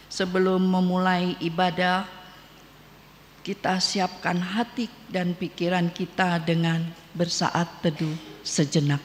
Sebelum memulai ibadah, kita siapkan hati dan pikiran kita dengan bersaat teduh sejenak.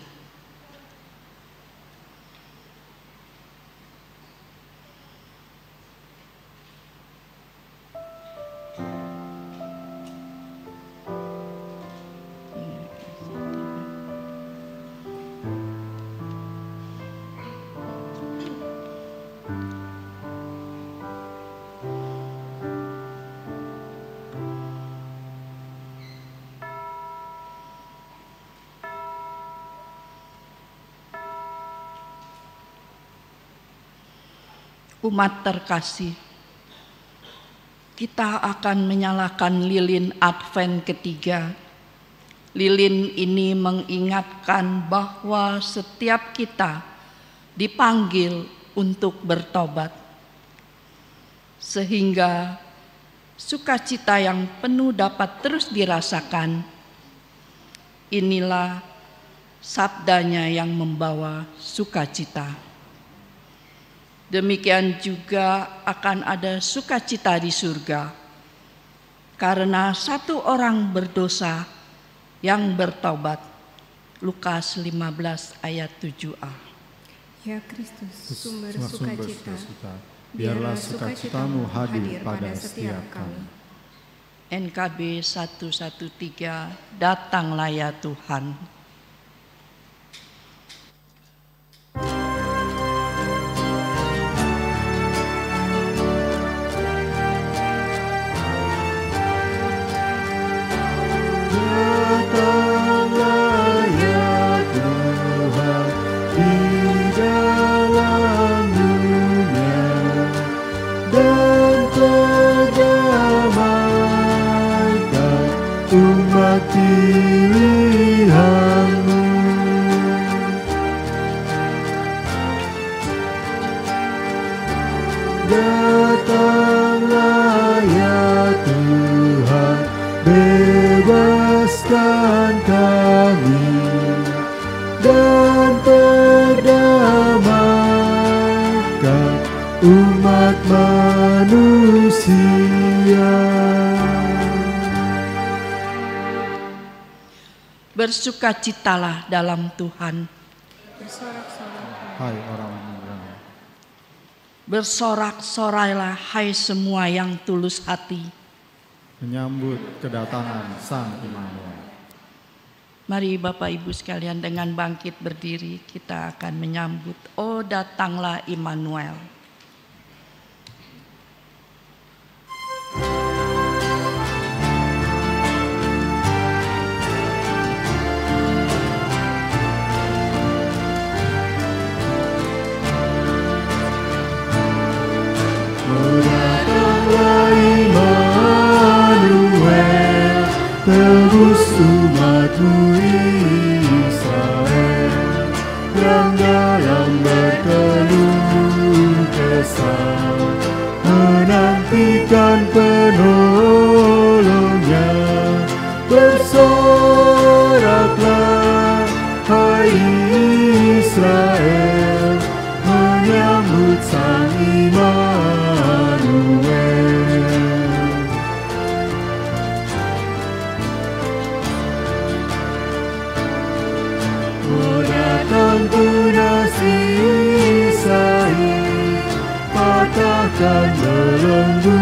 Umat terkasih, kita akan menyalakan lilin Advent ketiga. Lilin ini mengingatkan bahwa setiap kita dipanggil untuk bertobat, sehingga sukacita yang penuh dapat terus dirasakan. Inilah sabdanya yang membawa sukacita. Demikian juga akan ada sukacita di surga, karena satu orang berdosa yang bertobat. Lukas 15 ayat 7a. Ya Kristus, sumber sukacita, biarlah sukacitamu hadir pada setiap kami. NKB 113, datanglah ya Tuhan. Datanglah ya Tuhan, bebaskan kami dan perdamaikan umat manusia. Bersukacitalah dalam Tuhan. Hai orang muda, bersorak-sorailah hai semua yang tulus hati. menyambut kedatangan Sang Immanuel. Mari Bapak Ibu sekalian dengan bangkit berdiri kita akan menyambut oh datanglah Immanuel. Tebus umatmu Israel yang dalam berkeluh kesah menantikan penolongnya. Bersoraklah hai Israel, menyambut Sang Immanuel. Datang tunasi sahih, patahkan belenggu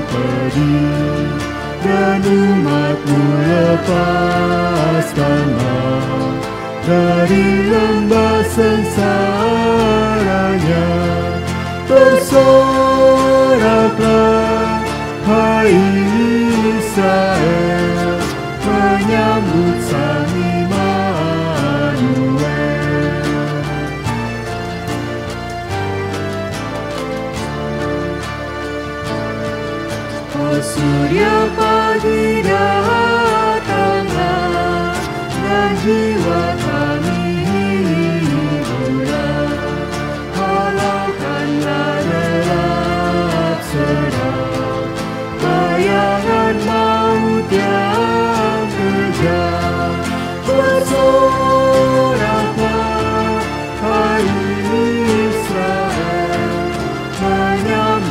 pedih, dan umatmu lepaskanlah dari lembah sengsaranya. Bersoraklah hai Israel, menyambut Sang surya pagi datanglah dan jiwa kami hiburlah. Halaukanlah gelap seram, bayangan maut yang kejam. Bersoraklah hai Israel, menyambut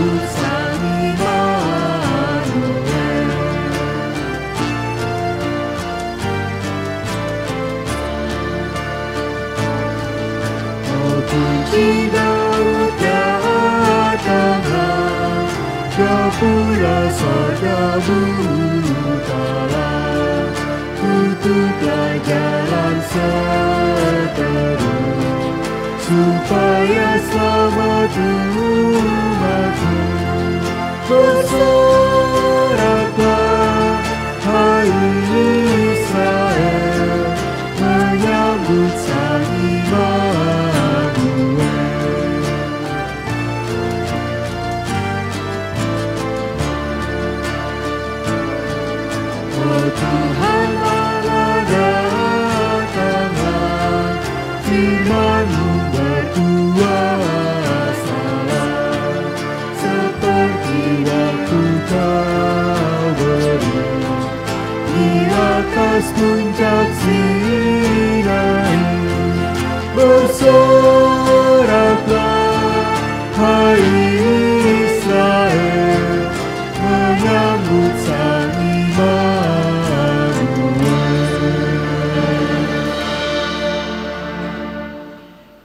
pula sorgamu utara, tutuplah jalan seterus, supaya selamat umatmu. Bersoraklah, hai Israel, menyambut Sang Immanuel. Oh Tuhan Allah, datanglah, firman-Mu berkuasalah, seperti waktu Kau beri di atas puncak Sinai. Bersoraklah, hai Israel, menyambut Sang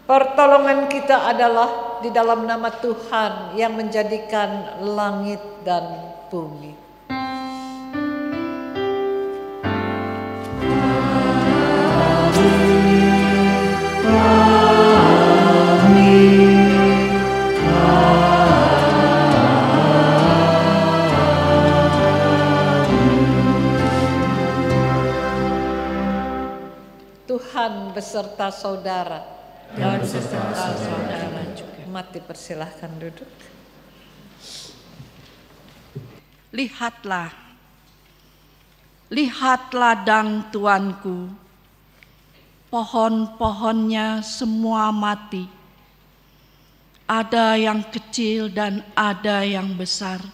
Pertolongan kita adalah di dalam nama Tuhan yang menjadikan langit dan bumi. Tuhan beserta saudara dan beserta saudara juga. Mati, persilahkan duduk. Lihatlah, lihat ladang Tuanku, pohon-pohonnya semua mati. Ada yang kecil dan ada yang besar.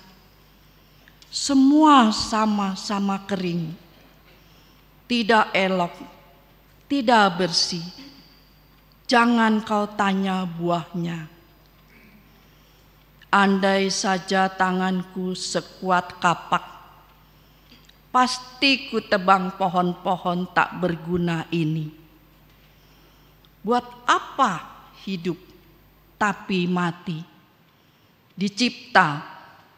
Semua sama-sama kering. Tidak elok, tidak bersih. Jangan kau tanya buahnya. Andai saja tanganku sekuat kapak, pasti ku tebang pohon-pohon tak berguna ini. Buat apa hidup tapi mati? Dicipta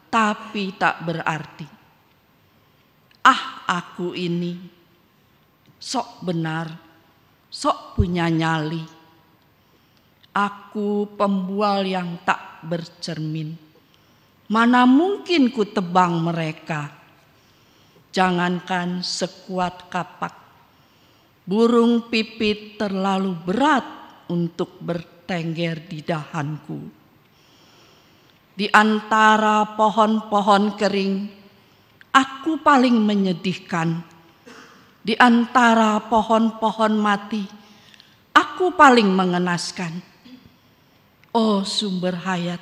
tapi tak berarti. Ah, aku ini sok benar, sok punya nyali. Aku pembual yang tak bercermin. Mana mungkin ku tebang mereka? Jangankan sekuat kapak, burung pipit terlalu berat untuk bertengger di dahanku. Di antara pohon-pohon kering, aku paling menyedihkan. Di antara pohon-pohon mati, aku paling mengenaskan. Oh sumber hayat,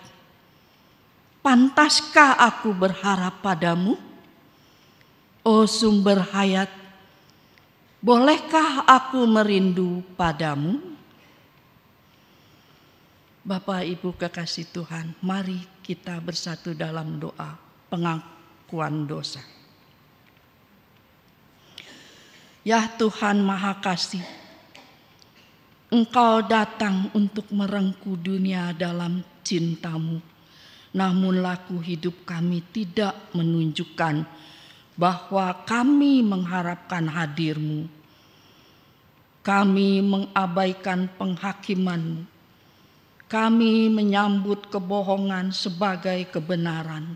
pantaskah aku berharap padamu? Oh sumber hayat, bolehkah aku merindu padamu? Bapak Ibu kekasih Tuhan, mari kita bersatu dalam doa pengakuan dosa. Ya Tuhan Maha Kasih, Engkau datang untuk merengkuh dunia dalam cinta-Mu. Namun laku hidup kami tidak menunjukkan bahwa kami mengharapkan hadir-Mu. Kami mengabaikan penghakiman-Mu. Kami menyambut kebohongan sebagai kebenaran.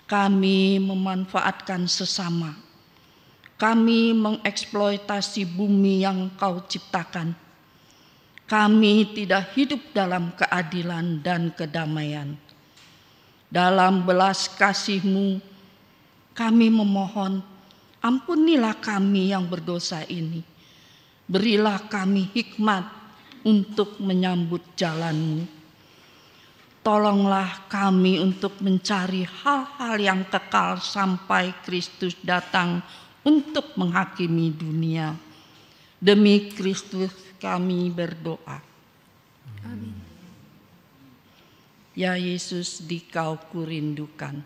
Kami memanfaatkan sesama. Kami mengeksploitasi bumi yang Kau ciptakan. Kami tidak hidup dalam keadilan dan kedamaian. Dalam belas kasih-Mu, kami memohon, ampunilah kami yang berdosa ini. Berilah kami hikmat untuk menyambut jalan-Mu. Tolonglah kami untuk mencari hal-hal yang kekal sampai Kristus datang untuk menghakimi dunia. Demi Kristus kami berdoa. Amin. Ya Yesus, di Kau kurindukan.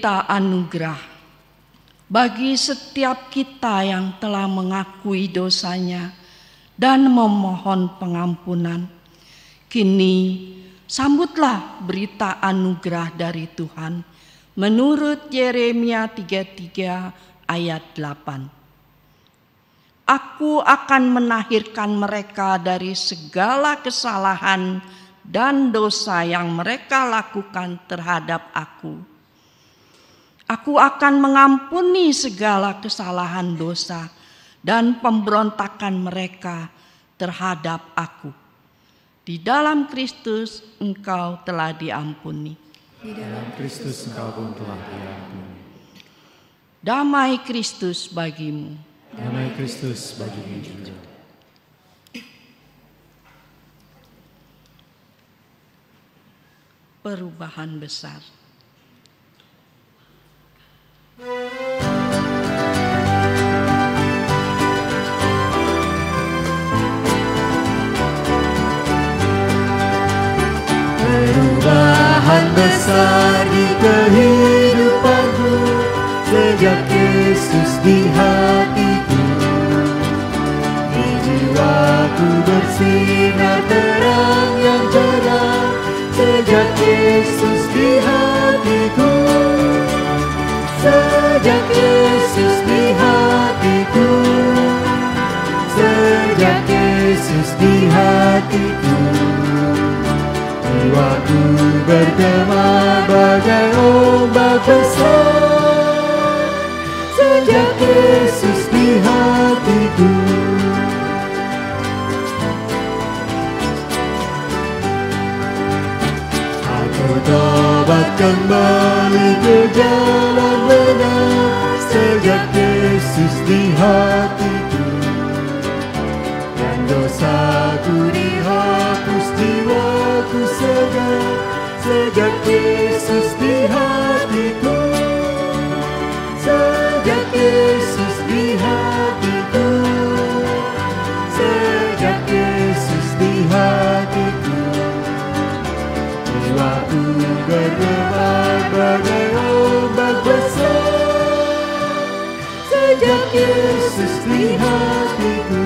berita anugerah bagi setiap kita yang telah mengakui dosanya dan memohon pengampunan. Kini sambutlah berita anugerah dari Tuhan menurut Yeremia 33 ayat 8. Aku akan menahirkan mereka dari segala kesalahan dan dosa yang mereka lakukan terhadap aku. Aku akan mengampuni segala kesalahan dosa dan pemberontakan mereka terhadap aku. Di dalam Kristus engkau telah diampuni. Di dalam Kristus engkau pun telah diampuni. Damai Kristus bagimu. Damai Kristus bagimu juga. Perubahan besar. Perubahan besar di kehidupanku sejak Yesus di hatiku. Di jiwaku bersinar terang yang cerah sejak Yesus di hatiku. Sejak Yesus di hatiku. Sejak Yesus di hatiku. Jiwaku bergema bagai ombak besar sejak Yesus di hatiku. Aku tobat kembali ke jalan benar sejak Yesus di hatiku. Dan dosaku dihapus, jiwaku segar sejak Yesus di hatiku. Sejak Yesus di hatiku. Sejak Yesus di hatiku. Jiwaku bergema bagai ombak besar sejak Yesus di hatiku.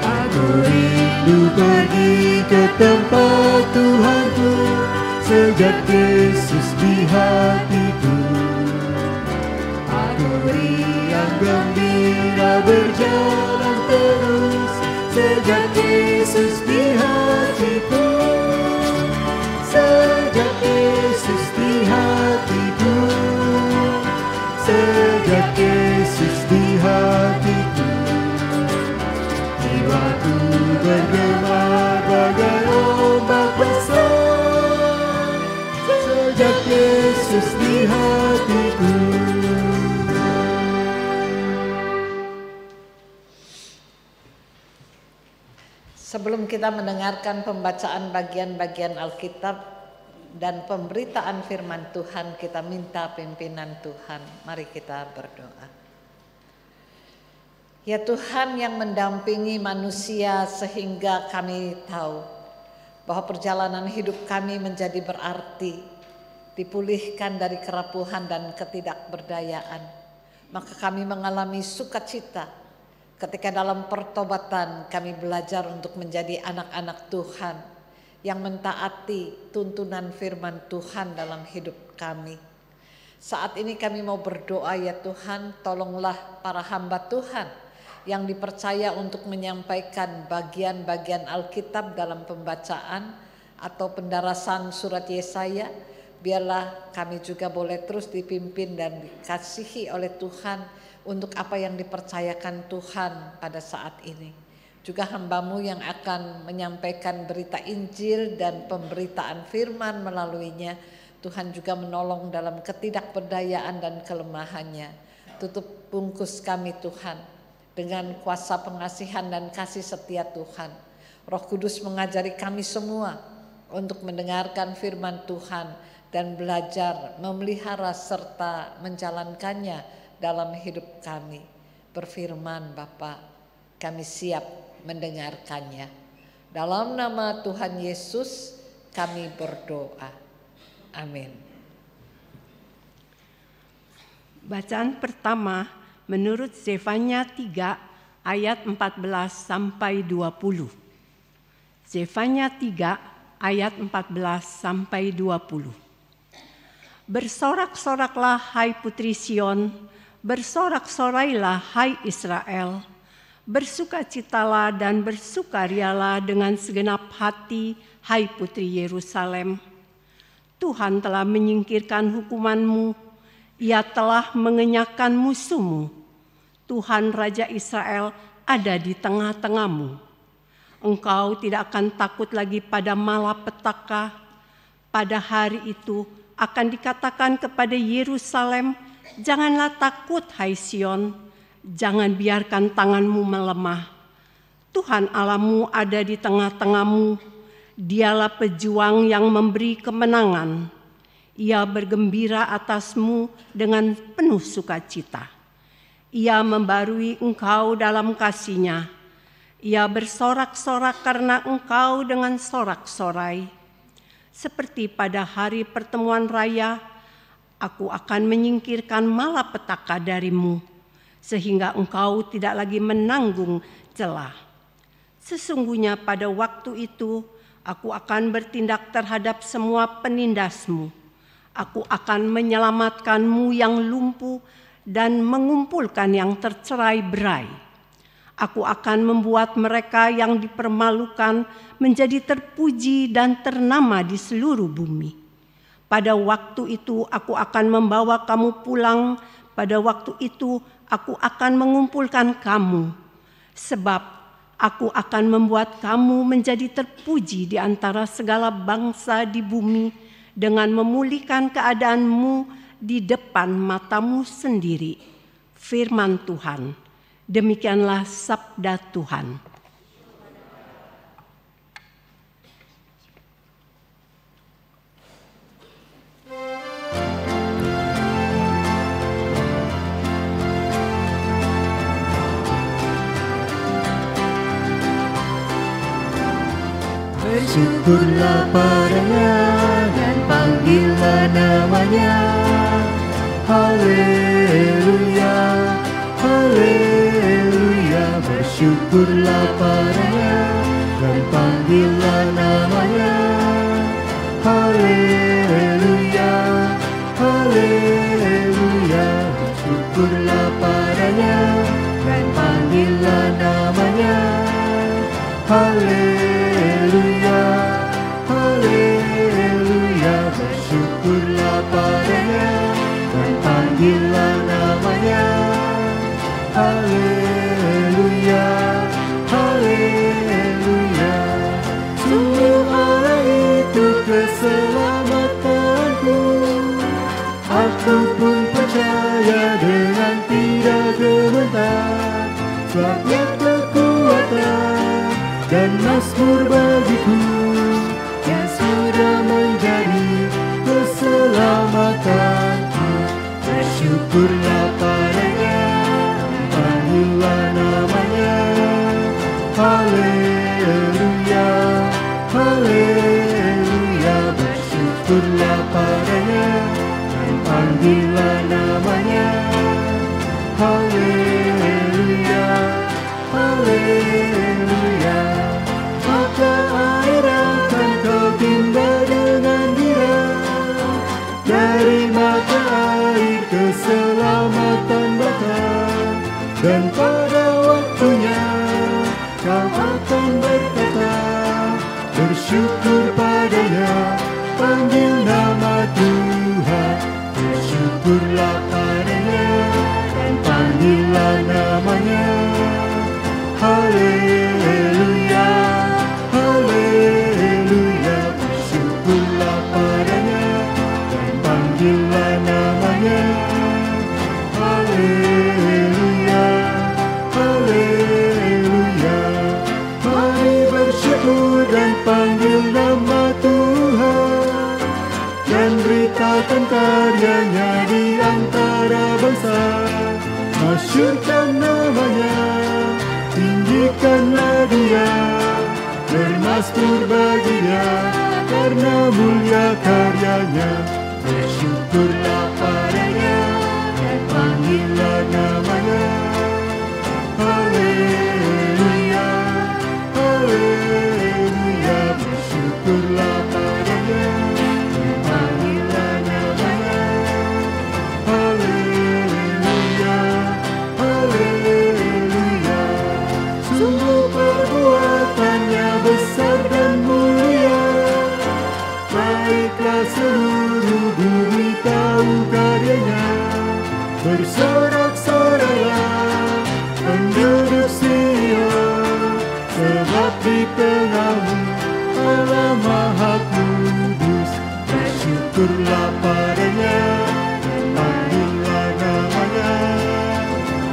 Aku rindu pergi ke tempat Tuhanku sejak Yesus di hatiku. Aku riang gembira berjalan terus sejak Yesus di hatiku. Sejak Yesus di hatiku. Sejak Yesus di hatiku. Jiwaku bergema bagai ombak besar sejak Yesus di hatiku. Sebelum kita mendengarkan pembacaan bagian-bagian Alkitab dan pemberitaan firman Tuhan, kita minta pimpinan Tuhan. Mari kita berdoa. Ya Tuhan yang mendampingi manusia sehingga kami tahu bahwa perjalanan hidup kami menjadi berarti, dipulihkan dari kerapuhan dan ketidakberdayaan. Maka kami mengalami sukacita ketika dalam pertobatan kami belajar untuk menjadi anak-anak Tuhan yang mentaati tuntunan firman Tuhan dalam hidup kami. Saat ini kami mau berdoa, ya Tuhan, tolonglah para hamba Tuhan yang dipercaya untuk menyampaikan bagian-bagian Alkitab dalam pembacaan atau pendarasan surat Yesaya. Biarlah kami juga boleh terus dipimpin dan dikasihi oleh Tuhan untuk apa yang dipercayakan Tuhan pada saat ini. Juga hamba-Mu yang akan menyampaikan berita Injil dan pemberitaan firman melaluinya, Tuhan juga menolong dalam ketidakberdayaan dan kelemahannya. Tutup bungkus kami Tuhan dengan kuasa pengasihan dan kasih setia Tuhan. Roh Kudus mengajari kami semua untuk mendengarkan firman Tuhan dan belajar memelihara serta menjalankannya dalam hidup kami. Berfirman Bapa, kami siap mendengarkannya. Dalam nama Tuhan Yesus kami berdoa. Amin. Bacaan pertama menurut Zefanya 3 ayat 14 sampai 20. Zefanya 3 ayat 14 sampai 20. Bersorak-soraklah hai putri Sion, bersorak-sorailah hai Israel. Bersukacitalah dan bersukarialah dengan segenap hati, hai putri Yerusalem. Tuhan telah menyingkirkan hukumanmu, Ia telah mengenyahkan musuhmu. Tuhan Raja Israel ada di tengah-tengahmu. Engkau tidak akan takut lagi pada malapetaka. Pada hari itu akan dikatakan kepada Yerusalem, janganlah takut hai Sion. Jangan biarkan tanganmu melemah. Tuhan Allahmu ada di tengah-tengahmu. Dialah pejuang yang memberi kemenangan. Ia bergembira atasmu dengan penuh sukacita. Ia membarui engkau dalam kasih-Nya. Ia bersorak-sorak karena engkau dengan sorak-sorai. Seperti pada hari pertemuan raya, aku akan menyingkirkan malapetaka darimu, sehingga engkau tidak lagi menanggung celah. Sesungguhnya pada waktu itu aku akan bertindak terhadap semua penindasmu. Aku akan menyelamatkanmu yang lumpuh dan mengumpulkan yang tercerai-berai. Aku akan membuat mereka yang dipermalukan menjadi terpuji dan ternama di seluruh bumi. Pada waktu itu aku akan membawa kamu pulang. Pada waktu itu aku akan mengumpulkan kamu, sebab aku akan membuat kamu menjadi terpuji di antara segala bangsa di bumi dengan memulihkan keadaanmu di depan matamu sendiri. Firman Tuhan. Demikianlah sabda Tuhan. Bersyukurlah padanya dan panggillah namanya. Haleluya, haleluya. Bersyukurlah padanya dan panggillah namanya. Haleluya, haleluya. Bersyukurlah padanya dan panggillah namanya. Haleluya, haleluya. Bersyukurlah padanya dan panggillah namanya. Haleluya, haleluya. Sungguh Allah itu keselamatanku. Aku pun percaya dengan tidak gemetar, sebab Dia kekuatan dan mazmur bagiku, yang sudah menjadi keselamatanku. Bersyukurlah padanya, panggillah namanya. Haleluya, haleluya. Bersyukurlah padanya dan panggillah namanya. Haleluya, haleluya. Maka air akan kau timba dengan gembira dari mata air keselamatan Bapa, dan pada waktunya kau akan berkata, bersyukur padanya, panggil nama Tuhan. Bersyukurlah padanya dan panggillah namanya. Haleluya, haleluya. Bersyukurlah padanya dan panggillah namanya. Haleluya, haleluya. Mari bersyukur dan panggil nama Tuhan, dan beritakan karyanya di antara bangsa. Masyurkan namanya, tinggikanlah Dia. Masmur baginya, karena mulia karyanya. Bersyukurlah padanya, dan panggillah namanya. Haleluya, haleluya. Bersyukurlah padanya, dan panggillah namanya. Haleluya, haleluya. Sungguh perbuatannya besar dan mulia. Baiklah seluruh bumi tahu karyanya. Bersorak-soraklah penduduk Sion, sebab di tengahmu Allah Maha Kudus. Bersyukurlah padanya, panggillah namanya.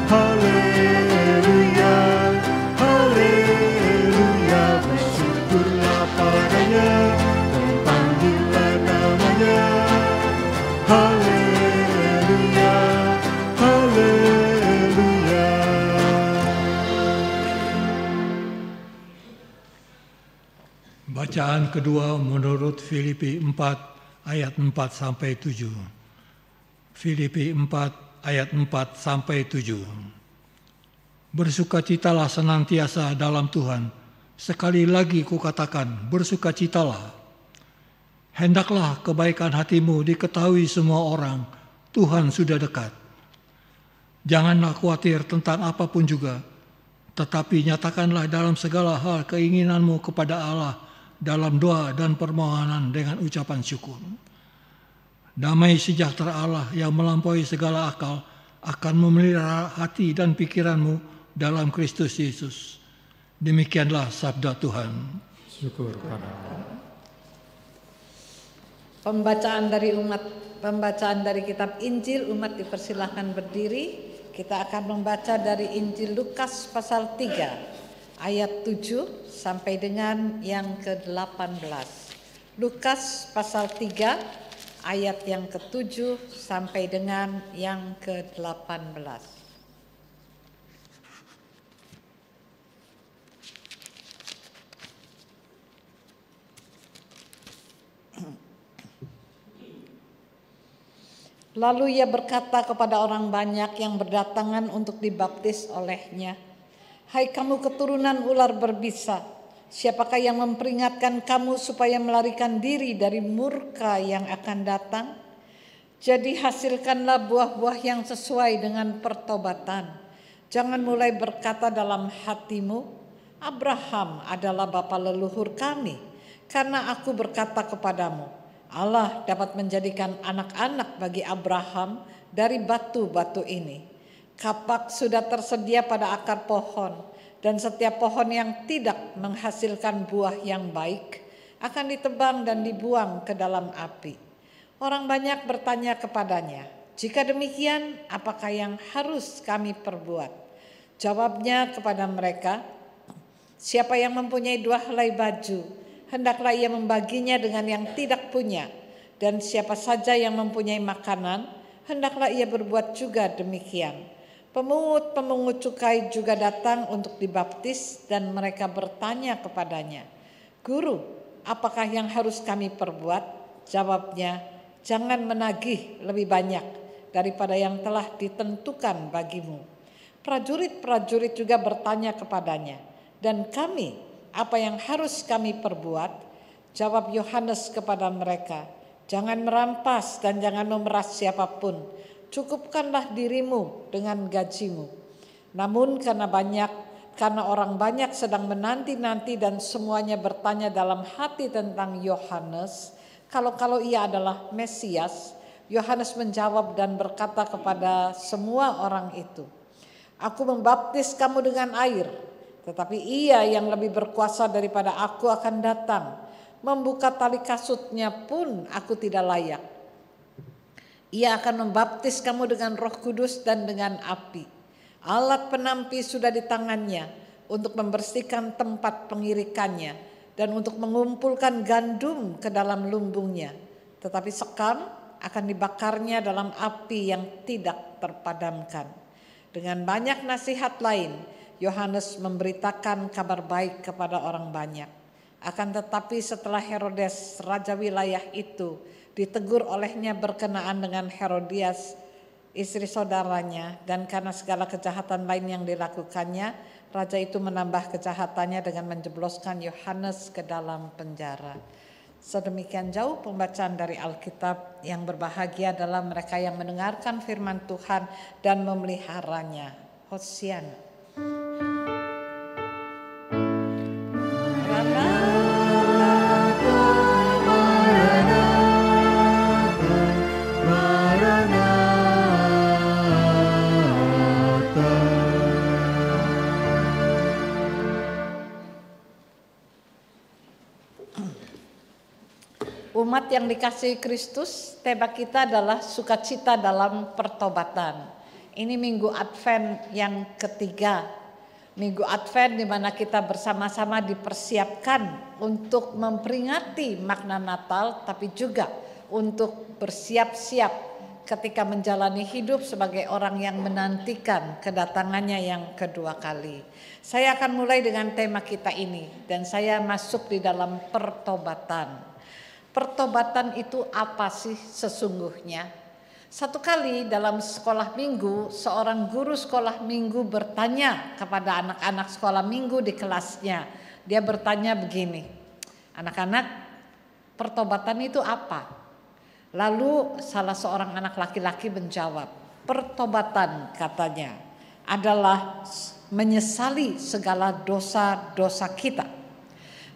Haleluya, haleluya. Bersyukurlah padanya, panggillah namanya. Haleluya, haleluya. Bacaan kedua menurut Filipi 4 ayat 4 sampai 7. Filipi 4 ayat 4 sampai 7. Bersukacitalah senantiasa dalam Tuhan. Sekali lagi kukatakan, bersukacitalah. Hendaklah kebaikan hatimu diketahui semua orang, Tuhan sudah dekat. Janganlah khawatir tentang apapun juga, tetapi nyatakanlah dalam segala hal keinginanmu kepada Allah dalam doa dan permohonan dengan ucapan syukur. Damai sejahtera Allah yang melampaui segala akal akan memelihara hati dan pikiranmu dalam Kristus Yesus. Demikianlah sabda Tuhan. Syukur pada Allah. Pembacaan dari kitab Injil, umat dipersilahkan berdiri. Kita akan membaca dari Injil Lukas pasal 3 ayat 7 sampai dengan yang ke-18. Lukas pasal 3 ayat yang ke-7 sampai dengan yang ke-18. Lalu ia berkata kepada orang banyak yang berdatangan untuk dibaptis olehnya, "Hai kamu keturunan ular berbisa, siapakah yang memperingatkan kamu supaya melarikan diri dari murka yang akan datang? Jadi hasilkanlah buah-buah yang sesuai dengan pertobatan. Jangan mulai berkata dalam hatimu, Abraham adalah bapa leluhur kami, karena aku berkata kepadamu, Allah dapat menjadikan anak-anak bagi Abraham dari batu-batu ini. Kapak sudah tersedia pada akar pohon, dan setiap pohon yang tidak menghasilkan buah yang baik akan ditebang dan dibuang ke dalam api." Orang banyak bertanya kepadanya, "Jika demikian, apakah yang harus kami perbuat?" Jawabnya kepada mereka, "Siapa yang mempunyai 2 helai baju, hendaklah ia membaginya dengan yang tidak punya, dan siapa saja yang mempunyai makanan, hendaklah ia berbuat juga demikian." Pemungut-pemungut cukai juga datang untuk dibaptis, dan mereka bertanya kepadanya, "Guru, apakah yang harus kami perbuat?" Jawabnya, "Jangan menagih lebih banyak daripada yang telah ditentukan bagimu." Prajurit-prajurit juga bertanya kepadanya, "Dan kami, apa yang harus kami perbuat?" Jawab Yohanes kepada mereka, "Jangan merampas dan jangan memeras siapapun. Cukupkanlah dirimu dengan gajimu." Namun karena orang banyak sedang menanti-nanti dan semuanya bertanya dalam hati tentang Yohanes, kalau ia adalah Mesias, Yohanes menjawab dan berkata kepada semua orang itu, "Aku membaptis kamu dengan air, tetapi ia yang lebih berkuasa daripada aku akan datang. Membuka tali kasutnya pun aku tidak layak. Ia akan membaptis kamu dengan Roh Kudus dan dengan api. Alat penampi sudah di tangannya untuk membersihkan tempat pengirikannya dan untuk mengumpulkan gandum ke dalam lumbungnya. Tetapi sekam akan dibakarnya dalam api yang tidak terpadamkan." Dengan banyak nasihat lain, Yohanes memberitakan kabar baik kepada orang banyak. Akan tetapi setelah Herodes, raja wilayah itu, ditegur olehnya berkenaan dengan Herodias, istri saudaranya, dan karena segala kejahatan lain yang dilakukannya, raja itu menambah kejahatannya dengan menjebloskan Yohanes ke dalam penjara. Sedemikian jauh pembacaan dari Alkitab. Yang berbahagia adalah mereka yang mendengarkan firman Tuhan dan memeliharanya. Hosiana. Umat yang dikasihi Kristus, tema kita adalah sukacita dalam pertobatan. Ini Minggu Advent yang ketiga. Minggu Advent di mana kita bersama-sama dipersiapkan untuk memperingati makna Natal, tapi juga untuk bersiap-siap ketika menjalani hidup sebagai orang yang menantikan kedatangannya yang kedua kali. Saya akan mulai dengan tema kita ini dan saya masuk di dalam pertobatan. Pertobatan itu apa sih sesungguhnya? Satu kali dalam sekolah minggu, seorang guru sekolah minggu bertanya kepada anak-anak sekolah minggu di kelasnya. Dia bertanya begini, anak-anak, pertobatan itu apa? Lalu salah seorang anak laki-laki menjawab, pertobatan katanya adalah menyesali segala dosa-dosa kita.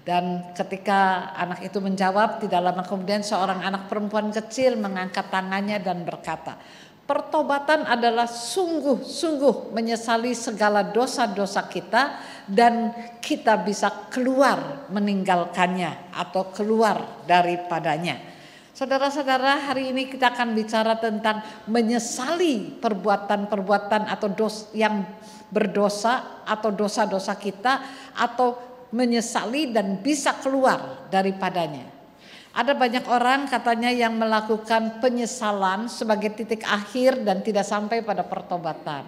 Dan ketika anak itu menjawab, tidak lama kemudian seorang anak perempuan kecil mengangkat tangannya dan berkata, pertobatan adalah sungguh-sungguh menyesali segala dosa-dosa kita dan kita bisa keluar meninggalkannya atau keluar daripadanya. Saudara-saudara, hari ini kita akan bicara tentang menyesali perbuatan-perbuatan atau yang berdosa atau dosa-dosa kita atau menyesali dan bisa keluar daripadanya. Ada banyak orang katanya yang melakukan penyesalan sebagai titik akhir dan tidak sampai pada pertobatan.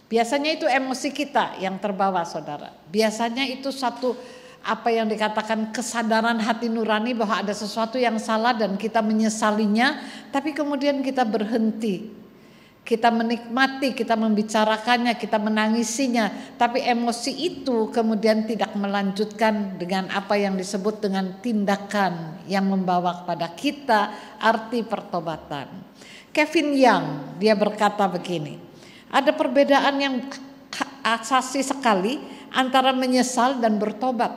Biasanya itu emosi kita yang terbawa, saudara. Biasanya itu satu apa yang dikatakan kesadaran hati nurani bahwa ada sesuatu yang salah dan kita menyesalinya, tapi kemudian kita berhenti. Kita menikmati, kita membicarakannya, kita menangisinya, tapi emosi itu kemudian tidak melanjutkan dengan apa yang disebut dengan tindakan yang membawa kepada kita arti pertobatan. Kevin Young, dia berkata begini, ada perbedaan yang asasi sekali antara menyesal dan bertobat.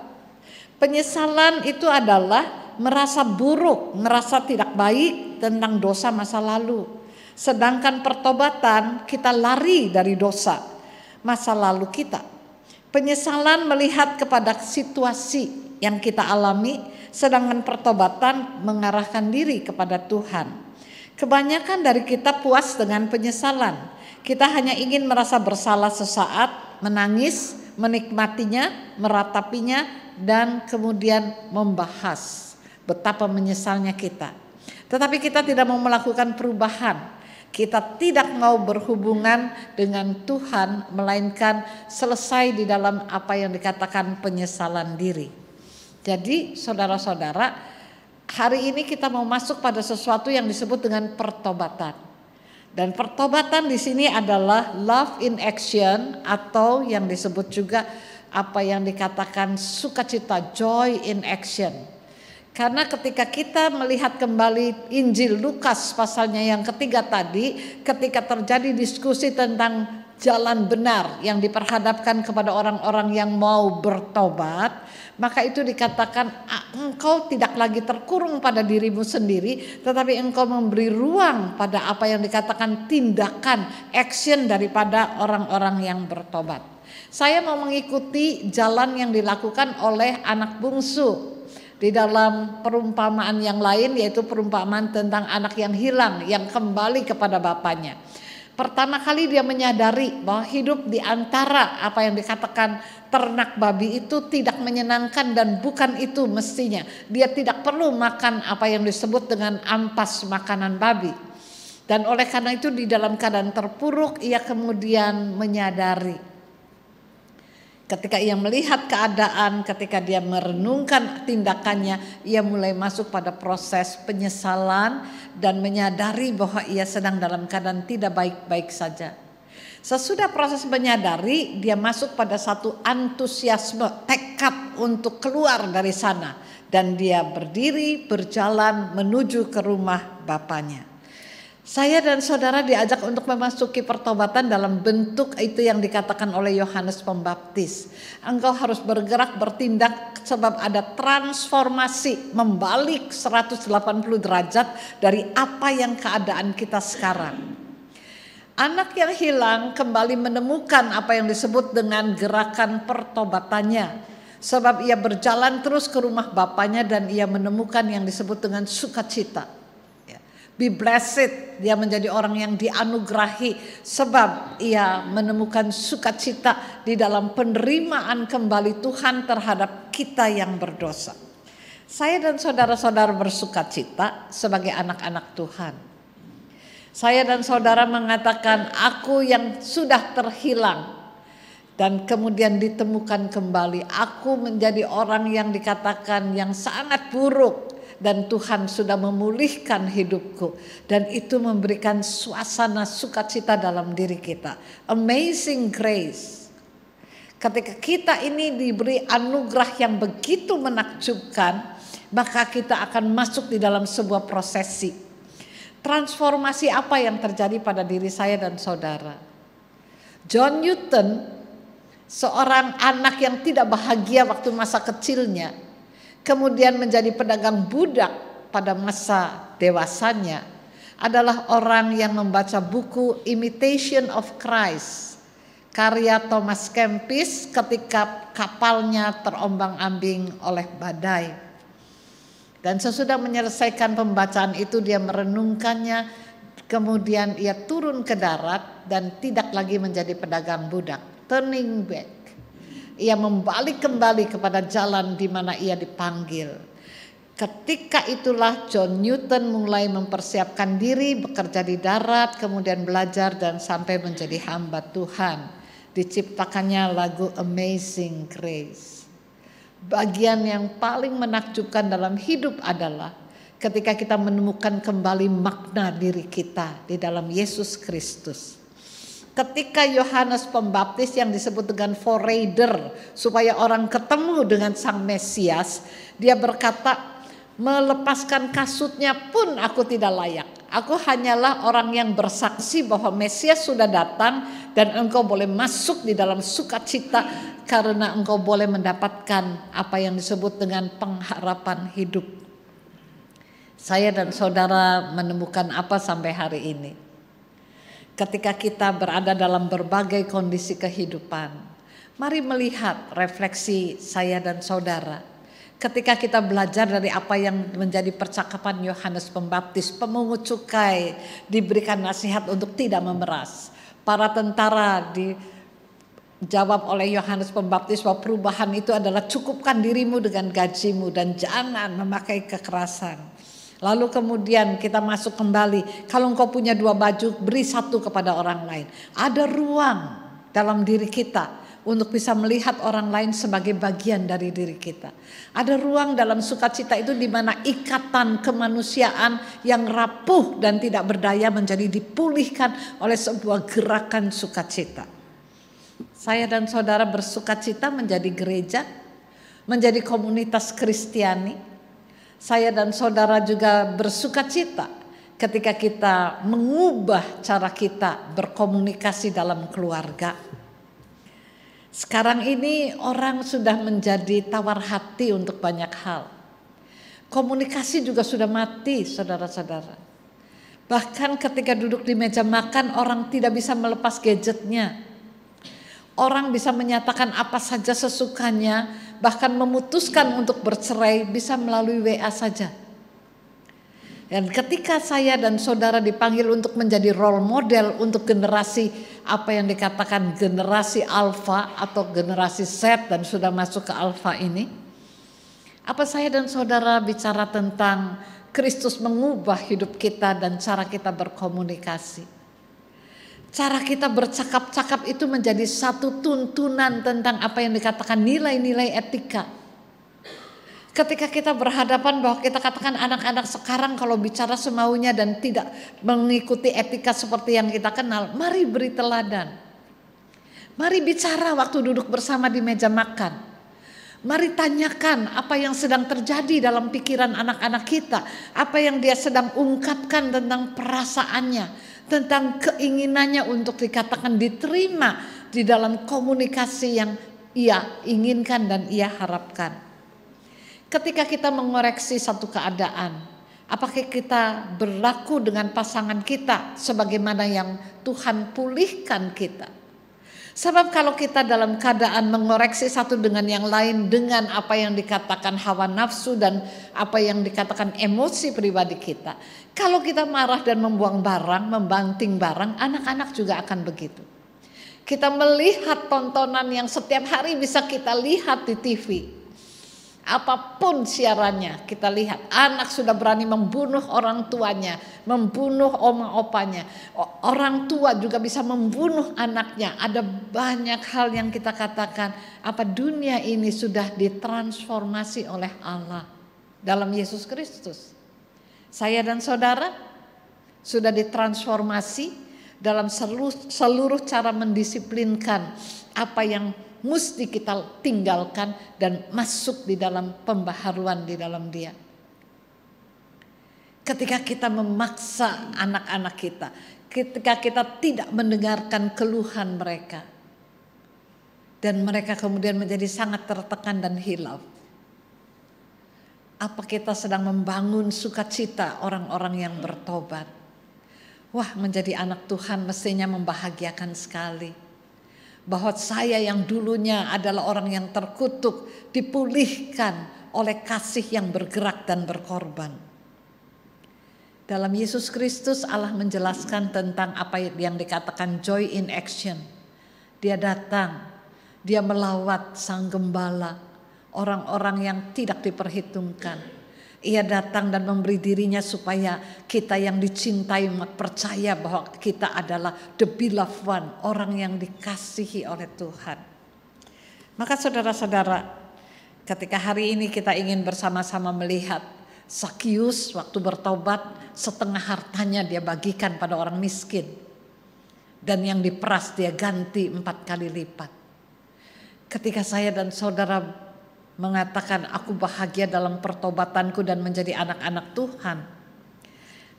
Penyesalan itu adalah merasa buruk, merasa tidak baik tentang dosa masa lalu. Sedangkan pertobatan kita lari dari dosa masa lalu kita. Penyesalan melihat kepada situasi yang kita alami, sedangkan pertobatan mengarahkan diri kepada Tuhan. Kebanyakan dari kita puas dengan penyesalan. Kita hanya ingin merasa bersalah sesaat, menangis, menikmatinya, meratapinya, dan kemudian membahas betapa menyesalnya kita. Tetapi kita tidak mau melakukan perubahan. Kita tidak mau berhubungan dengan Tuhan, melainkan selesai di dalam apa yang dikatakan penyesalan diri. Jadi saudara-saudara, hari ini kita mau masuk pada sesuatu yang disebut dengan pertobatan. Dan pertobatan di sini adalah love in action atau yang disebut juga apa yang dikatakan sukacita, joy in action. Karena ketika kita melihat kembali Injil Lukas pasalnya yang ketiga tadi, ketika terjadi diskusi tentang jalan benar yang diperhadapkan kepada orang-orang yang mau bertobat, maka itu dikatakan engkau tidak lagi terkurung pada dirimu sendiri, tetapi engkau memberi ruang pada apa yang dikatakan tindakan, action daripada orang-orang yang bertobat. Saya mau mengikuti jalan yang dilakukan oleh anak bungsu. Di dalam perumpamaan yang lain, yaitu perumpamaan tentang anak yang hilang, yang kembali kepada bapaknya. Pertama kali dia menyadari bahwa hidup di antara apa yang dikatakan ternak babi itu tidak menyenangkan dan bukan itu mestinya. Dia tidak perlu makan apa yang disebut dengan ampas makanan babi. Dan oleh karena itu di dalam keadaan terpuruk ia kemudian menyadari Ketika ia melihat keadaan, ketika dia merenungkan tindakannya, ia mulai masuk pada proses penyesalan dan menyadari bahwa ia sedang dalam keadaan tidak baik-baik saja. Sesudah proses menyadari, dia masuk pada satu antusiasme, tekad untuk keluar dari sana. Dan dia berdiri, berjalan menuju ke rumah bapaknya. Saya dan saudara diajak untuk memasuki pertobatan dalam bentuk itu yang dikatakan oleh Yohanes Pembaptis. Engkau harus bergerak, bertindak sebab ada transformasi, membalik 180 derajat dari apa yang keadaan kita sekarang. Anak yang hilang kembali menemukan apa yang disebut dengan gerakan pertobatannya. Sebab ia berjalan terus ke rumah bapaknya dan ia menemukan yang disebut dengan sukacita. Be blessed, dia menjadi orang yang dianugerahi sebab ia menemukan sukacita di dalam penerimaan kembali Tuhan terhadap kita yang berdosa. Saya dan saudara-saudara bersukacita sebagai anak-anak Tuhan. Saya dan saudara mengatakan, aku yang sudah terhilang dan kemudian ditemukan kembali. Aku menjadi orang yang dikatakan yang sangat buruk dan Tuhan sudah memulihkan hidupku. Dan itu memberikan suasana sukacita dalam diri kita. Amazing grace. Ketika kita ini diberi anugerah yang begitu menakjubkan, maka kita akan masuk di dalam sebuah prosesi. Transformasi apa yang terjadi pada diri saya dan saudara? John Newton, seorang anak yang tidak bahagia waktu masa kecilnya, kemudian menjadi pedagang budak pada masa dewasanya, adalah orang yang membaca buku Imitation of Christ, karya Thomas Kempis ketika kapalnya terombang-ambing oleh badai. Dan sesudah menyelesaikan pembacaan itu dia merenungkannya, kemudian ia turun ke darat dan tidak lagi menjadi pedagang budak. Turning back. Ia membalik kembali kepada jalan di mana ia dipanggil. Ketika itulah John Newton mulai mempersiapkan diri bekerja di darat, kemudian belajar dan sampai menjadi hamba Tuhan. Diciptakannya lagu Amazing Grace. Bagian yang paling menakjubkan dalam hidup adalah ketika kita menemukan kembali makna diri kita di dalam Yesus Kristus. Ketika Yohanes Pembaptis yang disebut dengan forerunner, supaya orang ketemu dengan Sang Mesias, dia berkata, melepaskan kasutnya pun aku tidak layak. Aku hanyalah orang yang bersaksi bahwa Mesias sudah datang dan engkau boleh masuk di dalam sukacita karena engkau boleh mendapatkan apa yang disebut dengan pengharapan hidup. Saya dan saudara menemukan apa sampai hari ini? Ketika kita berada dalam berbagai kondisi kehidupan, mari melihat refleksi saya dan saudara. Ketika kita belajar dari apa yang menjadi percakapan Yohanes Pembaptis, pemungut cukai diberikan nasihat untuk tidak memeras. Para tentara dijawab oleh Yohanes Pembaptis bahwa perubahan itu adalah cukupkan dirimu dengan gajimu dan jangan memakai kekerasan. Lalu kemudian kita masuk kembali, kalau engkau punya 2 baju, beri 1 kepada orang lain. Ada ruang dalam diri kita untuk bisa melihat orang lain sebagai bagian dari diri kita. Ada ruang dalam sukacita itu di mana ikatan kemanusiaan yang rapuh dan tidak berdaya menjadi dipulihkan oleh sebuah gerakan sukacita. Saya dan saudara bersukacita menjadi gereja, menjadi komunitas Kristiani. Saya dan saudara juga bersukacita ketika kita mengubah cara kita berkomunikasi dalam keluarga. Sekarang ini orang sudah menjadi tawar hati untuk banyak hal. Komunikasi juga sudah mati, saudara-saudara. Bahkan ketika duduk di meja makan, orang tidak bisa melepas gadgetnya. Orang bisa menyatakan apa saja sesukanya, bahkan memutuskan untuk bercerai bisa melalui WA saja. Dan ketika saya dan saudara dipanggil untuk menjadi role model untuk generasi apa yang dikatakan generasi alfa atau generasi Z dan sudah masuk ke alfa ini, apa saya dan saudara bicara tentang Kristus mengubah hidup kita dan cara kita berkomunikasi. Cara kita bercakap-cakap itu menjadi satu tuntunan tentang apa yang dikatakan nilai-nilai etika. Ketika kita berhadapan bahwa kita katakan anak-anak sekarang kalau bicara semaunya dan tidak mengikuti etika seperti yang kita kenal, mari beri teladan. Mari bicara waktu duduk bersama di meja makan. Mari tanyakan apa yang sedang terjadi dalam pikiran anak-anak kita, apa yang dia sedang ungkapkan tentang perasaannya, tentang keinginannya untuk dikatakan diterima di dalam komunikasi yang ia inginkan dan ia harapkan. Ketika kita mengoreksi satu keadaan, apakah kita berlaku dengan pasangan kita sebagaimana yang Tuhan pulihkan kita? Sebab kalau kita dalam keadaan mengoreksi satu dengan yang lain dengan apa yang dikatakan hawa nafsu dan apa yang dikatakan emosi pribadi kita. Kalau kita marah dan membuang barang, membanting barang, anak-anak juga akan begitu. Kita melihat tontonan yang setiap hari bisa kita lihat di TV. Apapun siarannya kita lihat, anak sudah berani membunuh orang tuanya, membunuh oma opanya. Orang tua juga bisa membunuh anaknya. Ada banyak hal yang kita katakan, apa dunia ini sudah ditransformasi oleh Allah dalam Yesus Kristus. Saya dan saudara sudah ditransformasi dalam seluruh cara mendisiplinkan apa yang mesti kita tinggalkan dan masuk di dalam pembaharuan di dalam Dia. Ketika kita memaksa anak-anak kita, ketika kita tidak mendengarkan keluhan mereka, dan mereka kemudian menjadi sangat tertekan dan hilaf. Apa kita sedang membangun sukacita orang-orang yang bertobat? Wah, menjadi anak Tuhan mestinya membahagiakan sekali. Bahwa saya yang dulunya adalah orang yang terkutuk dipulihkan oleh kasih yang bergerak dan berkorban. Dalam Yesus Kristus Allah menjelaskan tentang apa yang dikatakan joy in action. Dia datang, dia melawat sang gembala, orang-orang yang tidak diperhitungkan. Ia datang dan memberi dirinya supaya kita yang dicintai percaya bahwa kita adalah the beloved one, orang yang dikasihi oleh Tuhan. Maka saudara-saudara, ketika hari ini kita ingin bersama-sama melihat Zakius waktu bertobat, setengah hartanya dia bagikan pada orang miskin. Dan yang diperas dia ganti 4 kali lipat. Ketika saya dan saudara mengatakan aku bahagia dalam pertobatanku dan menjadi anak-anak Tuhan.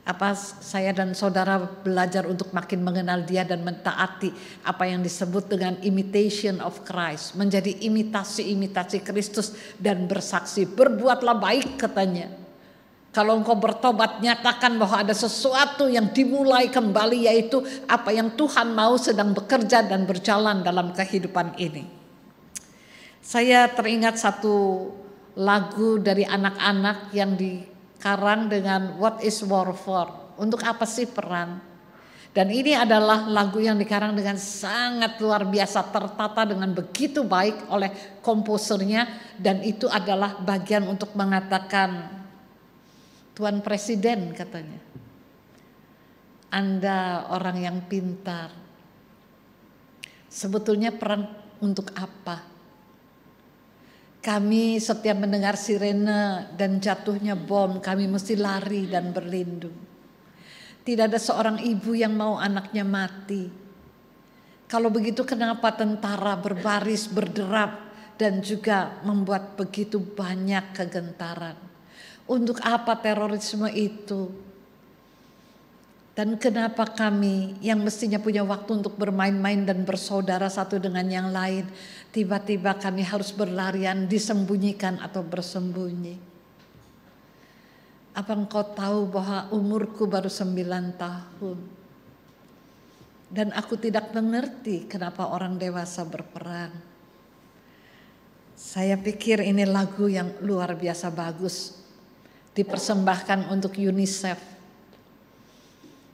Apa saya dan saudara belajar untuk makin mengenal Dia dan mentaati apa yang disebut dengan imitation of Christ. Menjadi imitasi-imitasi Kristus dan bersaksi. Berbuatlah baik katanya. Kalau engkau bertobat nyatakan bahwa ada sesuatu yang dimulai kembali, yaitu apa yang Tuhan mau sedang bekerja dan berjalan dalam kehidupan ini. Saya teringat satu lagu dari anak-anak yang dikarang dengan What is War For? Untuk apa sih perang? Dan ini adalah lagu yang dikarang dengan sangat luar biasa, tertata dengan begitu baik oleh komposernya. Dan itu adalah bagian untuk mengatakan, Tuan Presiden katanya, Anda orang yang pintar. Sebetulnya perang untuk apa? Kami setiap mendengar sirene dan jatuhnya bom, kami mesti lari dan berlindung. Tidak ada seorang ibu yang mau anaknya mati. Kalau begitu kenapa tentara berbaris, berderap dan juga membuat begitu banyak kegentaran? Untuk apa terorisme itu? Dan kenapa kami yang mestinya punya waktu untuk bermain-main dan bersaudara satu dengan yang lain, tiba-tiba kami harus berlarian, disembunyikan atau bersembunyi? Apa engkau tahu bahwa umurku baru 9 tahun? Dan aku tidak mengerti kenapa orang dewasa berperang. Saya pikir ini lagu yang luar biasa bagus. Dipersembahkan untuk UNICEF.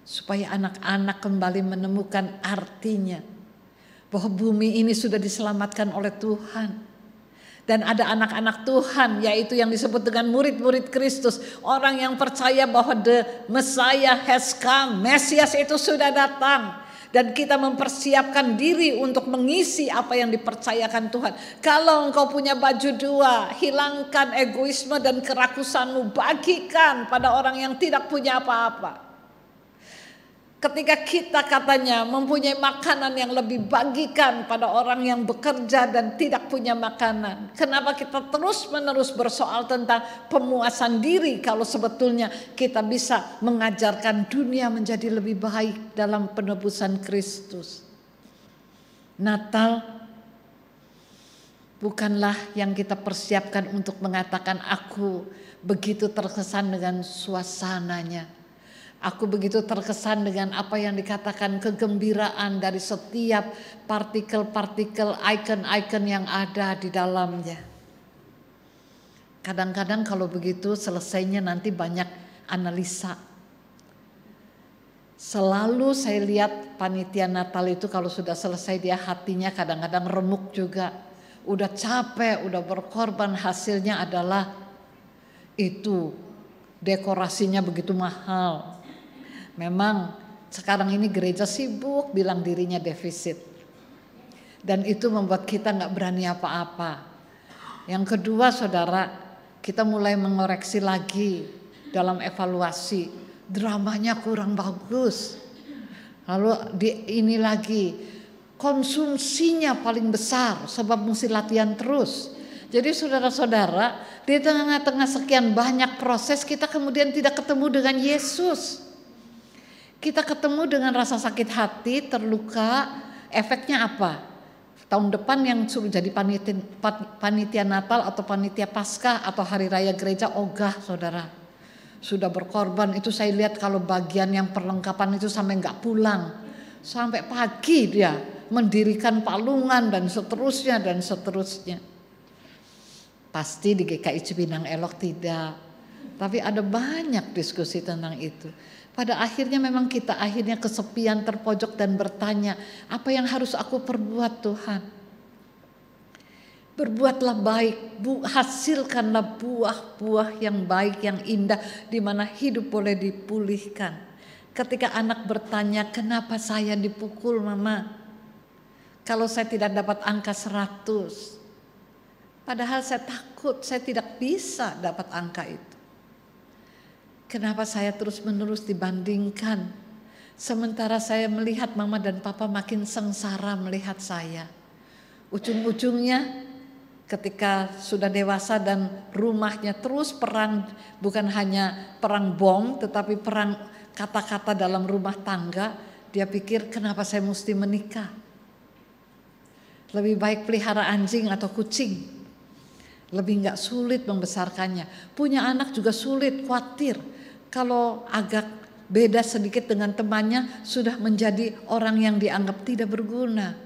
Supaya anak-anak kembali menemukan artinya. Bahwa bumi ini sudah diselamatkan oleh Tuhan. Dan ada anak-anak Tuhan, yaitu yang disebut dengan murid-murid Kristus. Orang yang percaya bahwa the Messiah has come, Mesias itu sudah datang. dan kita mempersiapkan diri untuk mengisi apa yang dipercayakan Tuhan. Kalau engkau punya baju 2, hilangkan egoisme dan kerakusanmu, bagikan pada orang yang tidak punya apa-apa. Ketika kita katanya mempunyai makanan yang lebih, bagikan pada orang yang bekerja dan tidak punya makanan. Kenapa kita terus-menerus bersoal tentang pemuasan diri kalau sebetulnya kita bisa mengajarkan dunia menjadi lebih baik dalam penebusan Kristus? Natal bukanlah yang kita persiapkan untuk mengatakan aku begitu terkesan dengan suasananya. Aku begitu terkesan dengan apa yang dikatakan kegembiraan dari setiap partikel-partikel, icon-icon yang ada di dalamnya. Kadang-kadang kalau begitu selesainya nanti banyak analisa. Selalu saya lihat panitia Natal itu kalau sudah selesai dia hatinya kadang-kadang remuk juga. Udah capek, udah berkorban, hasilnya adalah itu dekorasinya begitu mahal. Memang sekarang ini gereja sibuk bilang dirinya defisit. Dan itu membuat kita gak berani apa-apa. Yang kedua saudara, kita mulai mengoreksi lagi dalam evaluasi. Dramanya kurang bagus. Lalu ini lagi, konsumsinya paling besar sebab mesti latihan terus. Jadi saudara-saudara, di tengah-tengah sekian banyak proses kita kemudian tidak ketemu dengan Yesus. Kita ketemu dengan rasa sakit hati, terluka, efeknya apa? Tahun depan yang suruh jadi panitia Natal atau panitia Paskah atau Hari Raya Gereja ogah saudara. Sudah berkorban, itu saya lihat kalau bagian yang perlengkapan itu sampai gak pulang. Sampai pagi dia mendirikan palungan dan seterusnya dan seterusnya. Pasti di GKI Cipinang Elok tidak. Tapi ada banyak diskusi tentang itu. Pada akhirnya memang kita akhirnya kesepian, terpojok dan bertanya, apa yang harus aku perbuat Tuhan? Berbuatlah baik, hasilkanlah buah-buah yang baik, yang indah, di mana hidup boleh dipulihkan. Ketika anak bertanya, kenapa saya dipukul mama? Kalau saya tidak dapat angka 100. Padahal saya takut, saya tidak bisa dapat angka itu. Kenapa saya terus-menerus dibandingkan? Sementara saya melihat mama dan papa makin sengsara melihat saya. Ujung-ujungnya ketika sudah dewasa dan rumahnya terus perang, bukan hanya perang bom tetapi perang kata-kata dalam rumah tangga, dia pikir kenapa saya mesti menikah? Lebih baik pelihara anjing atau kucing. Lebih gak sulit membesarkannya. Punya anak juga sulit, khawatir. Kalau agak beda sedikit dengan temannya sudah menjadi orang yang dianggap tidak berguna.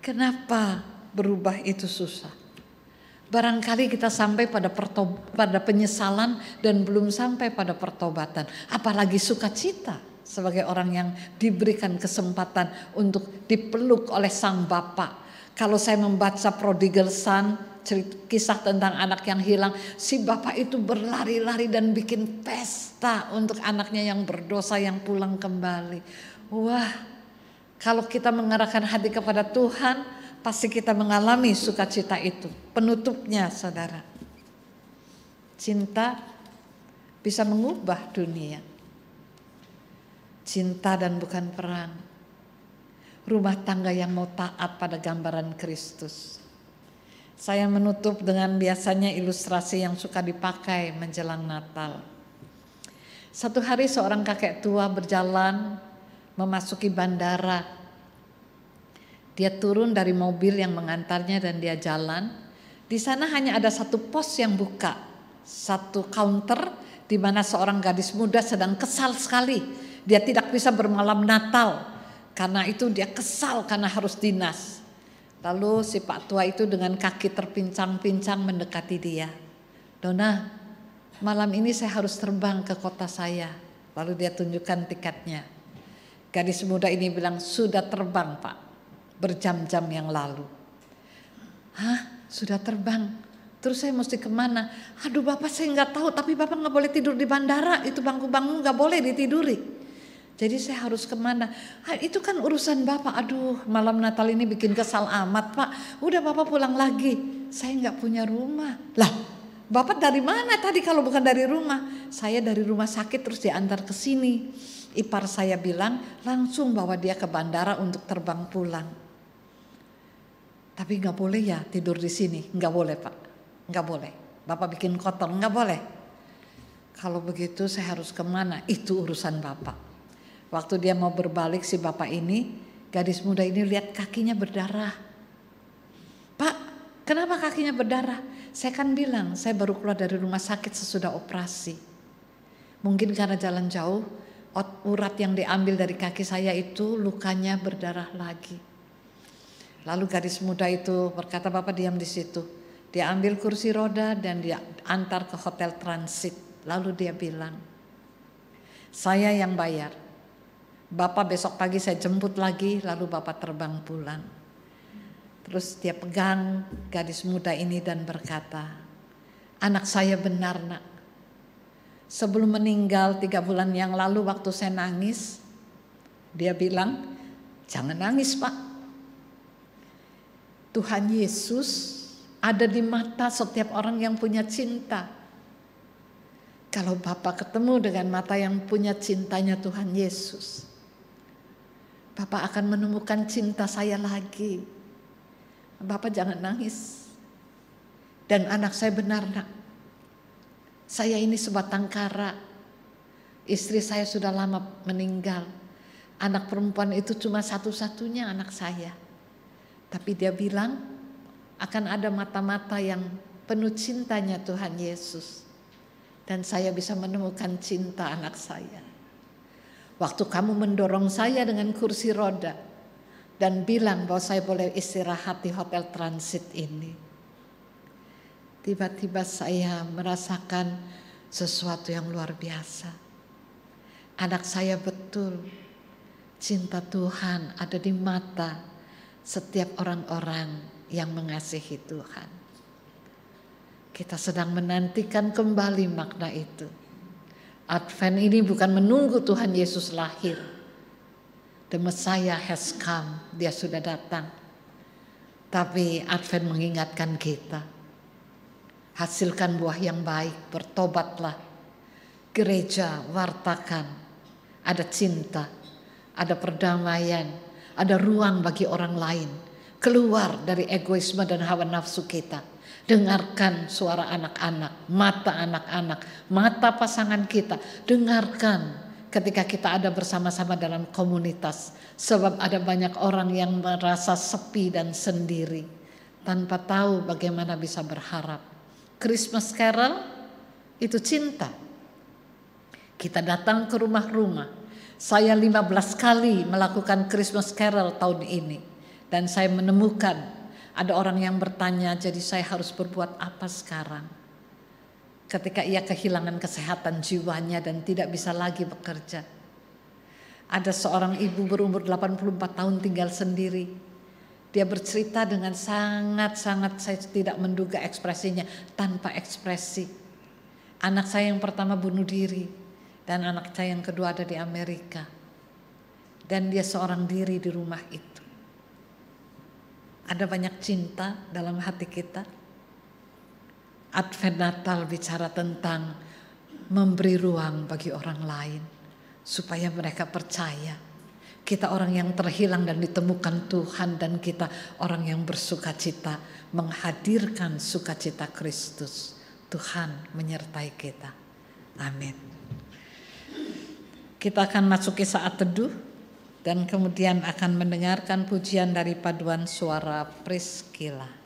Kenapa berubah itu susah? Barangkali kita sampai pada penyesalan dan belum sampai pada pertobatan. Apalagi sukacita sebagai orang yang diberikan kesempatan untuk dipeluk oleh sang Bapa. Kalau saya membaca Prodigal Son, kisah tentang anak yang hilang, si bapak itu berlari-lari dan bikin pesta untuk anaknya yang berdosa yang pulang kembali. Wah, kalau kita mengarahkan hati kepada Tuhan, pasti kita mengalami sukacita itu. Penutupnya saudara, cinta bisa mengubah dunia. Cinta dan bukan perang. Rumah tangga yang mau taat pada gambaran Kristus. Saya menutup dengan biasanya ilustrasi yang suka dipakai menjelang Natal. Satu hari seorang kakek tua berjalan memasuki bandara. Dia turun dari mobil yang mengantarnya dan dia jalan. Di sana hanya ada satu pos yang buka, satu counter di mana seorang gadis muda sedang kesal sekali. Dia tidak bisa bermalam Natal. Karena itu dia kesal karena harus dinas. Lalu si Pak tua itu dengan kaki terpincang-pincang mendekati dia. Dona, malam ini saya harus terbang ke kota saya. Lalu dia tunjukkan tiketnya. Gadis muda ini bilang, sudah terbang Pak, berjam-jam yang lalu. Hah? Sudah terbang? Terus saya mesti kemana? Aduh Bapak saya nggak tahu, tapi Bapak nggak boleh tidur di bandara. Itu bangku-bangku nggak boleh ditiduri. Jadi saya harus kemana? Itu kan urusan Bapak. Aduh, malam Natal ini bikin kesal amat, Pak. Udah Bapak pulang lagi. Saya nggak punya rumah. Lah, Bapak dari mana tadi kalau bukan dari rumah? Saya dari rumah sakit terus diantar ke sini. Ipar saya bilang langsung bawa dia ke bandara untuk terbang pulang. Tapi nggak boleh ya tidur di sini. Nggak boleh, Pak. Nggak boleh. Bapak bikin kotor, nggak boleh. Kalau begitu saya harus kemana? Itu urusan Bapak. Waktu dia mau berbalik si bapak ini, gadis muda ini lihat kakinya berdarah. Pak, kenapa kakinya berdarah? Saya kan bilang, saya baru keluar dari rumah sakit sesudah operasi. Mungkin karena jalan jauh, urat yang diambil dari kaki saya itu lukanya berdarah lagi. Lalu gadis muda itu berkata, Bapak diam di situ. Dia ambil kursi roda dan dia antar ke hotel transit. Lalu dia bilang, saya yang bayar. Bapak besok pagi saya jemput lagi, lalu Bapak terbang pulang. Terus dia pegang gadis muda ini dan berkata, anak saya benar nak. Sebelum meninggal 3 bulan yang lalu waktu saya nangis, dia bilang, jangan nangis Pak. Tuhan Yesus ada di mata setiap orang yang punya cinta. Kalau Bapak ketemu dengan mata yang punya cintanya Tuhan Yesus, Bapak akan menemukan cinta saya lagi. Bapak jangan nangis. Dan anak saya benar nak. Saya ini sebatang kara. Istri saya sudah lama meninggal. Anak perempuan itu cuma satu-satunya anak saya. Tapi dia bilang akan ada mata-mata yang penuh cintanya Tuhan Yesus. Dan saya bisa menemukan cinta anak saya. Waktu kamu mendorong saya dengan kursi roda dan bilang bahwa saya boleh istirahat di hotel transit ini. Tiba-tiba saya merasakan sesuatu yang luar biasa. Anak saya betul, cinta Tuhan ada di mata setiap orang-orang yang mengasihi Tuhan. Kita sedang menantikan kembali makna itu. Advent ini bukan menunggu Tuhan Yesus lahir. The Messiah has come, dia sudah datang. Tapi Advent mengingatkan kita. Hasilkan buah yang baik, bertobatlah. Gereja, wartakan. Ada cinta, ada perdamaian, ada ruang bagi orang lain. Keluar dari egoisme dan hawa nafsu kita. Dengarkan suara anak-anak, mata anak-anak, mata pasangan kita. Dengarkan ketika kita ada bersama-sama dalam komunitas. Sebab ada banyak orang yang merasa sepi dan sendiri, tanpa tahu bagaimana bisa berharap. Christmas Carol itu cinta. Kita datang ke rumah-rumah. Saya 15 kali melakukan Christmas Carol tahun ini. Dan saya menemukan ada orang yang bertanya, jadi saya harus berbuat apa sekarang? Ketika ia kehilangan kesehatan jiwanya dan tidak bisa lagi bekerja. Ada seorang ibu berumur 84 tahun tinggal sendiri. Dia bercerita dengan sangat-sangat saya tidak menduga ekspresinya, tanpa ekspresi. Anak saya yang pertama bunuh diri dan anak saya yang kedua ada di Amerika. Dan dia seorang diri di rumah itu. Ada banyak cinta dalam hati kita. Advent Natal bicara tentang memberi ruang bagi orang lain supaya mereka percaya kita orang yang terhilang dan ditemukan Tuhan, dan kita orang yang bersukacita menghadirkan sukacita Kristus. Tuhan menyertai kita. Amin. Kita akan masuki saat teduh dan kemudian akan mendengarkan pujian dari paduan suara Priscilla.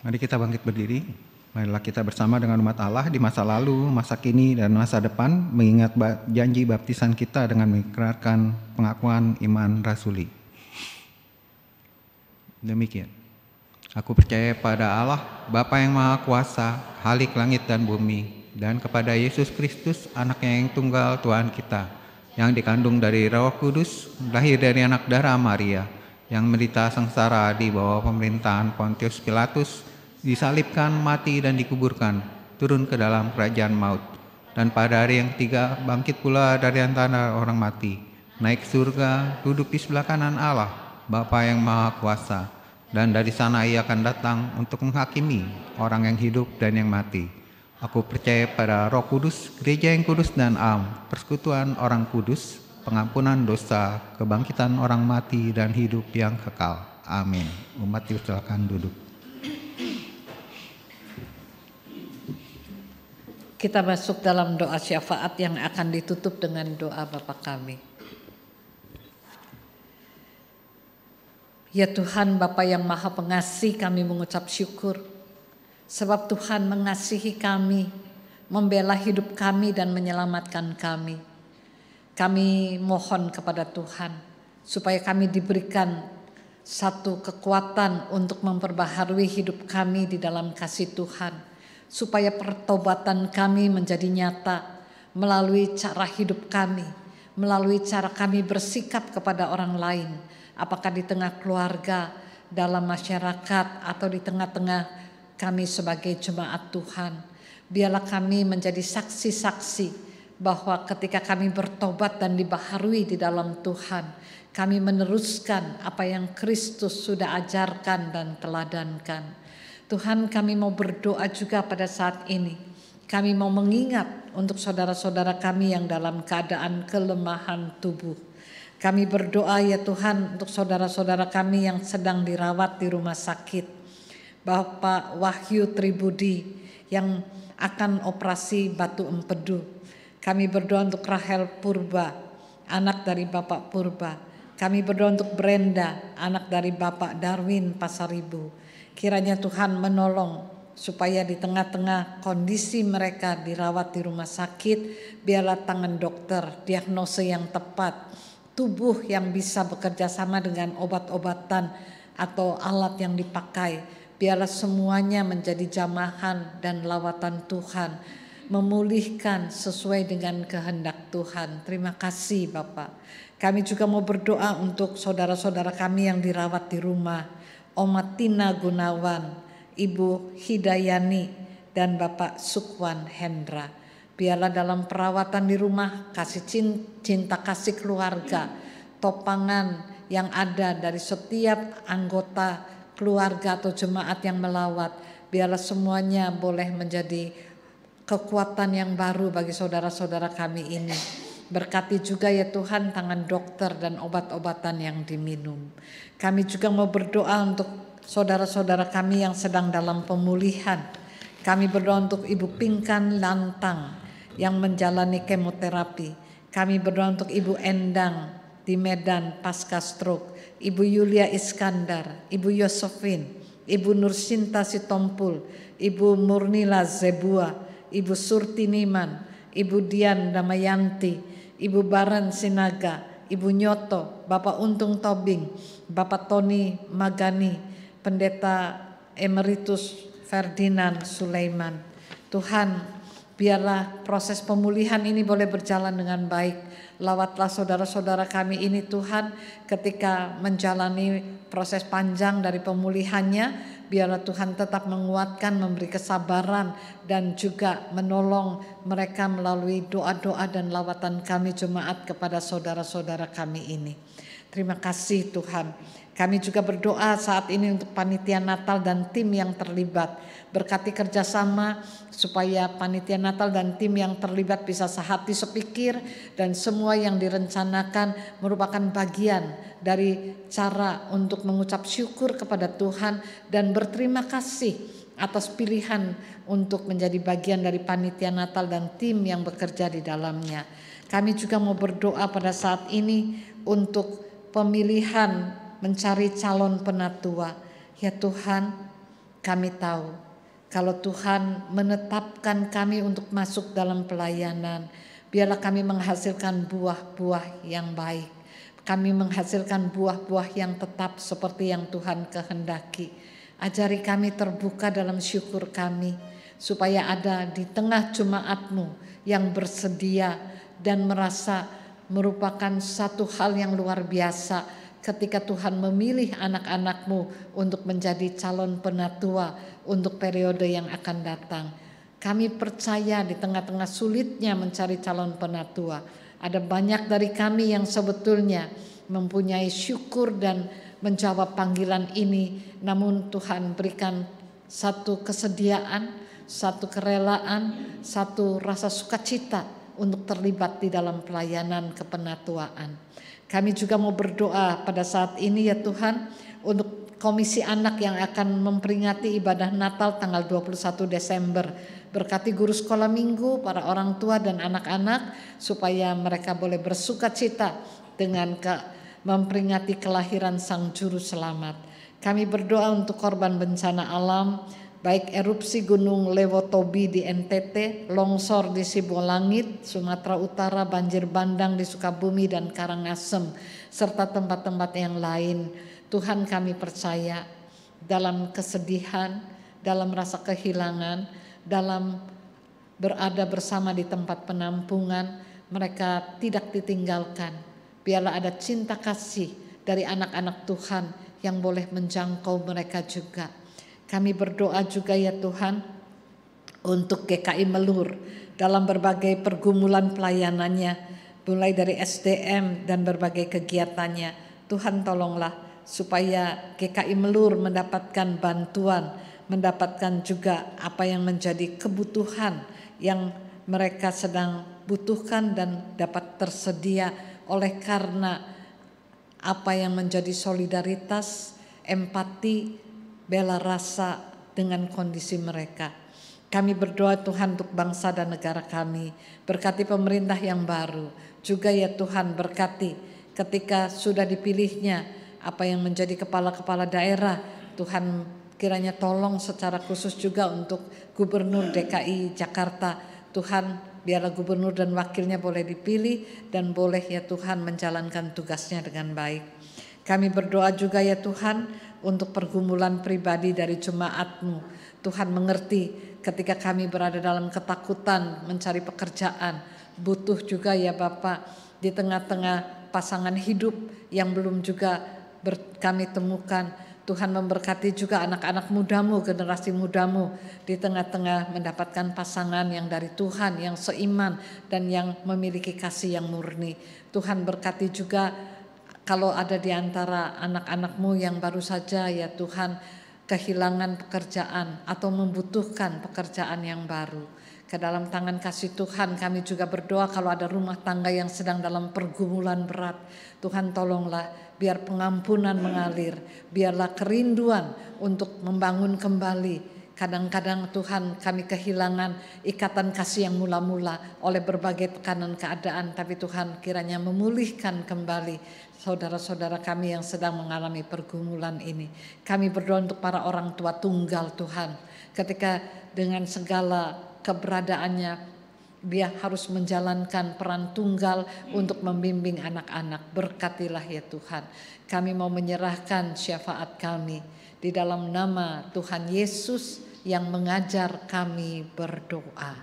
Mari kita bangkit berdiri. Marilah kita bersama dengan umat Allah di masa lalu, masa kini, dan masa depan mengingat janji baptisan kita dengan mengikrarkan pengakuan iman rasuli. Demikian. Aku percaya pada Allah, Bapa yang Maha Kuasa, Khalik langit dan bumi, dan kepada Yesus Kristus, Anaknya yang tunggal Tuhan kita, yang dikandung dari Roh Kudus, lahir dari anak darah Maria, yang menderita sengsara di bawah pemerintahan Pontius Pilatus, disalibkan, mati, dan dikuburkan, turun ke dalam kerajaan maut, dan pada hari yang ketiga bangkit pula dari antara orang mati, naik surga, duduk di sebelah kanan Allah, Bapa yang Maha Kuasa, dan dari sana Ia akan datang untuk menghakimi orang yang hidup dan yang mati. Aku percaya pada Roh Kudus, gereja yang kudus dan am, persekutuan orang kudus, pengampunan dosa, kebangkitan orang mati, dan hidup yang kekal. Amin. Umat silakan duduk. Kita masuk dalam doa syafaat yang akan ditutup dengan doa Bapa kami. Ya Tuhan, Bapa yang Maha Pengasih, kami mengucap syukur sebab Tuhan mengasihi kami, membela hidup kami dan menyelamatkan kami. Kami mohon kepada Tuhan supaya kami diberikan satu kekuatan untuk memperbaharui hidup kami di dalam kasih Tuhan, supaya pertobatan kami menjadi nyata melalui cara hidup kami, melalui cara kami bersikap kepada orang lain, apakah di tengah keluarga, dalam masyarakat, atau di tengah-tengah kami sebagai jemaat Tuhan. Biarlah kami menjadi saksi-saksi bahwa ketika kami bertobat dan dibaharui di dalam Tuhan, kami meneruskan apa yang Kristus sudah ajarkan dan teladankan. Tuhan, kami mau berdoa juga pada saat ini. Kami mau mengingat untuk saudara-saudara kami yang dalam keadaan kelemahan tubuh. Kami berdoa ya Tuhan untuk saudara-saudara kami yang sedang dirawat di rumah sakit. Bapak Wahyu Tribudi yang akan operasi batu empedu. Kami berdoa untuk Rahel Purba, anak dari Bapak Purba. Kami berdoa untuk Brenda, anak dari Bapak Darwin Pasaribu. Kiranya Tuhan menolong supaya di tengah-tengah kondisi mereka dirawat di rumah sakit, biarlah tangan dokter, diagnosa yang tepat, tubuh yang bisa bekerja sama dengan obat-obatan atau alat yang dipakai, biarlah semuanya menjadi jamahan dan lawatan Tuhan, memulihkan sesuai dengan kehendak Tuhan. Terima kasih Bapak. Kami juga mau berdoa untuk saudara-saudara kami yang dirawat di rumah, Oma Tina Gunawan, Ibu Hidayani, dan Bapak Sukwan Hendra. Biarlah dalam perawatan di rumah, kasih cinta kasih keluarga, topangan yang ada dari setiap anggota keluarga atau jemaat yang melawat, biarlah semuanya boleh menjadi kekuatan yang baru bagi saudara-saudara kami ini. Berkati juga ya Tuhan tangan dokter dan obat-obatan yang diminum. Kami juga mau berdoa untuk saudara-saudara kami yang sedang dalam pemulihan. Kami berdoa untuk Ibu Pingkan Lantang yang menjalani kemoterapi. Kami berdoa untuk Ibu Endang di Medan pasca stroke, Ibu Yulia Iskandar, Ibu Yosefin, Ibu Nursinta Sitompul, Ibu Murnila Zebua, Ibu Surti Niman, Ibu Dian Damayanti, Ibu Baran Sinaga, Ibu Nyoto, Bapak Untung Tobing, Bapak Tony Magani, Pendeta Emeritus Ferdinand Sulaiman. Tuhan, biarlah proses pemulihan ini boleh berjalan dengan baik. Lawatlah saudara-saudara kami ini Tuhan, ketika menjalani proses panjang dari pemulihannya, biarlah Tuhan tetap menguatkan, memberi kesabaran, dan juga menolong mereka melalui doa-doa dan lawatan kami jemaat kepada saudara-saudara kami ini. Terima kasih Tuhan. Kami juga berdoa saat ini untuk panitia Natal dan tim yang terlibat. Berkati kerjasama supaya panitia Natal dan tim yang terlibat bisa sehati sepikir, dan semua yang direncanakan merupakan bagian dari cara untuk mengucap syukur kepada Tuhan dan berterima kasih atas pilihan untuk menjadi bagian dari panitia Natal dan tim yang bekerja di dalamnya. Kami juga mau berdoa pada saat ini untuk pemilihan mencari calon penatua. Ya Tuhan, kami tahu kalau Tuhan menetapkan kami untuk masuk dalam pelayanan, biarlah kami menghasilkan buah-buah yang baik. Kami menghasilkan buah-buah yang tetap seperti yang Tuhan kehendaki. Ajari kami terbuka dalam syukur kami, supaya ada di tengah jemaat-Mu yang bersedia dan merasa merupakan satu hal yang luar biasa ketika Tuhan memilih anak-anak-Mu untuk menjadi calon penatua untuk periode yang akan datang. Kami percaya di tengah-tengah sulitnya mencari calon penatua, ada banyak dari kami yang sebetulnya mempunyai syukur dan menjawab panggilan ini, namun Tuhan berikan satu kesediaan, satu kerelaan, satu rasa sukacita untuk terlibat di dalam pelayanan kepenatuaan. Kami juga mau berdoa pada saat ini ya Tuhan untuk komisi anak yang akan memperingati ibadah Natal tanggal 21 Desember. Berkati guru sekolah minggu, para orang tua dan anak-anak supaya mereka boleh bersukacita dengan memperingati kelahiran Sang Juru Selamat. Kami berdoa untuk korban bencana alam, baik erupsi Gunung Lewotobi di NTT, longsor di Sibolangit, Sumatera Utara, banjir bandang di Sukabumi dan Karangasem, serta tempat-tempat yang lain. Tuhan, kami percaya dalam kesedihan, dalam rasa kehilangan, dalam berada bersama di tempat penampungan, mereka tidak ditinggalkan. Biarlah ada cinta kasih dari anak-anak Tuhan yang boleh menjangkau mereka juga. Kami berdoa juga ya Tuhan untuk GKI Melur dalam berbagai pergumulan pelayanannya, mulai dari SDM dan berbagai kegiatannya. Tuhan tolonglah supaya GKI Melur mendapatkan bantuan, mendapatkan juga apa yang menjadi kebutuhan yang mereka sedang butuhkan dan dapat tersedia oleh karena apa yang menjadi solidaritas, empati, bela rasa dengan kondisi mereka. Kami berdoa Tuhan untuk bangsa dan negara kami, berkati pemerintah yang baru, juga ya Tuhan berkati ketika sudah dipilihnya apa yang menjadi kepala-kepala daerah, Tuhan kiranya tolong secara khusus juga untuk Gubernur DKI Jakarta. Tuhan, biarlah gubernur dan wakilnya boleh dipilih dan boleh ya Tuhan menjalankan tugasnya dengan baik. Kami berdoa juga ya Tuhan untuk pergumulan pribadi dari jemaat-Mu. Tuhan mengerti ketika kami berada dalam ketakutan mencari pekerjaan, butuh juga ya Bapak di tengah-tengah pasangan hidup yang belum juga kami temukan. Tuhan memberkati juga anak-anak mudamu, generasi mudamu di tengah-tengah mendapatkan pasangan yang dari Tuhan, yang seiman dan yang memiliki kasih yang murni. Tuhan berkati juga kalau ada di antara anak-anakmu yang baru saja ya Tuhan kehilangan pekerjaan atau membutuhkan pekerjaan yang baru. Ke dalam tangan kasih Tuhan kami juga berdoa kalau ada rumah tangga yang sedang dalam pergumulan berat. Tuhan tolonglah biar pengampunan mengalir, biarlah kerinduan untuk membangun kembali. Kadang-kadang Tuhan kami kehilangan ikatan kasih yang mula-mula oleh berbagai tekanan keadaan. Tapi Tuhan kiranya memulihkan kembali saudara-saudara kami yang sedang mengalami pergumulan ini. Kami berdoa untuk para orang tua tunggal Tuhan. Ketika dengan segala keberadaannya dia harus menjalankan peran tunggal untuk membimbing anak-anak. Berkatilah ya Tuhan. Kami mau menyerahkan syafaat kami di dalam nama Tuhan Yesus yang mengajar kami berdoa.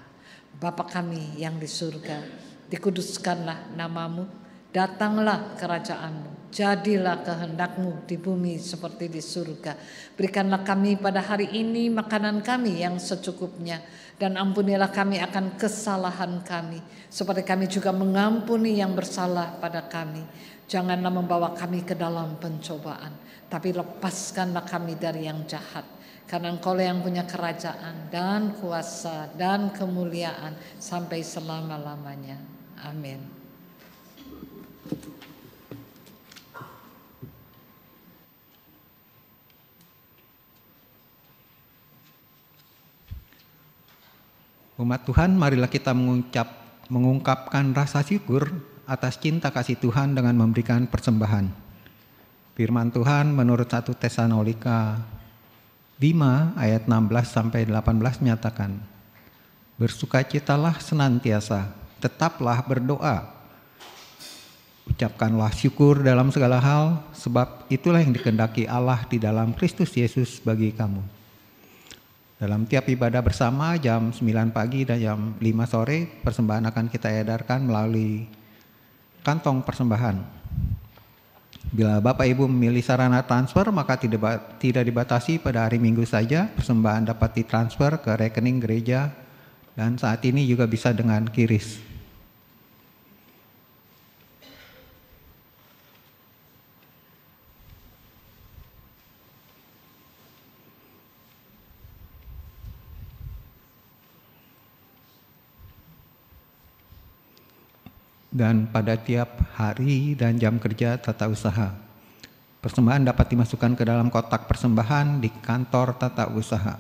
Bapa kami yang di surga, dikuduskanlah namamu, datanglah kerajaan-Mu, jadilah kehendak-Mu di bumi seperti di surga. Berikanlah kami pada hari ini makanan kami yang secukupnya, dan ampunilah kami akan kesalahan kami, seperti kami juga mengampuni yang bersalah pada kami. Janganlah membawa kami ke dalam pencobaan, tapi lepaskanlah kami dari yang jahat. Karena Engkau yang punya kerajaan dan kuasa dan kemuliaan sampai selama-lamanya. Amin. Umat Tuhan, marilah kita mengungkapkan rasa syukur atas cinta kasih Tuhan dengan memberikan persembahan. Firman Tuhan menurut 1 Tesalonika 5 ayat 16 sampai 18 menyatakan, bersukacitalah senantiasa, tetaplah berdoa. Ucapkanlah syukur dalam segala hal, sebab itulah yang dikehendaki Allah di dalam Kristus Yesus bagi kamu. Dalam tiap ibadah bersama jam 9 pagi dan jam 5 sore, persembahan akan kita edarkan melalui kantong persembahan. Bila Bapak Ibu memilih sarana transfer, maka tidak dibatasi pada hari Minggu saja, persembahan dapat ditransfer ke rekening gereja dan saat ini juga bisa dengan QRIS. Dan pada tiap hari dan jam kerja tata usaha, persembahan dapat dimasukkan ke dalam kotak persembahan di kantor tata usaha.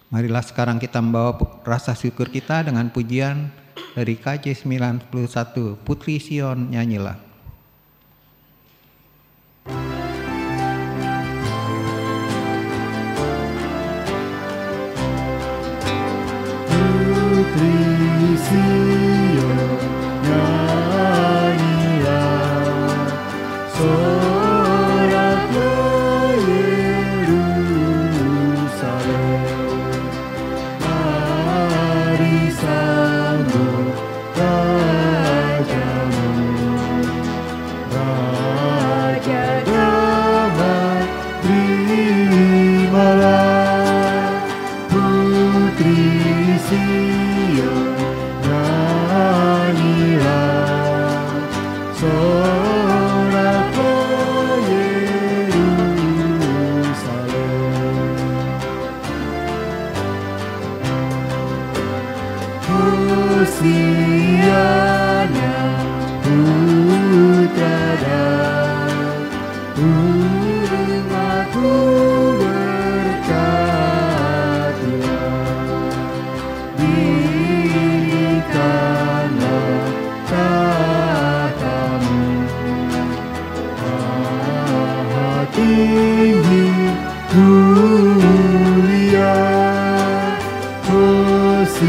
Marilah sekarang kita membawa rasa syukur kita dengan pujian dari KJ 91, Putri Sion nyanyilah. Putri Sion nyanyilah, soraklah Yerusalem, mari sambut Rajamu, Raja damai, terimalah Putri Sion nyanyilah, soraklah Yerusalem. Hosiana putra Daud, umatku berkatilah, dirikanlah tahtamu, Maha tinggi mulia. Hosiana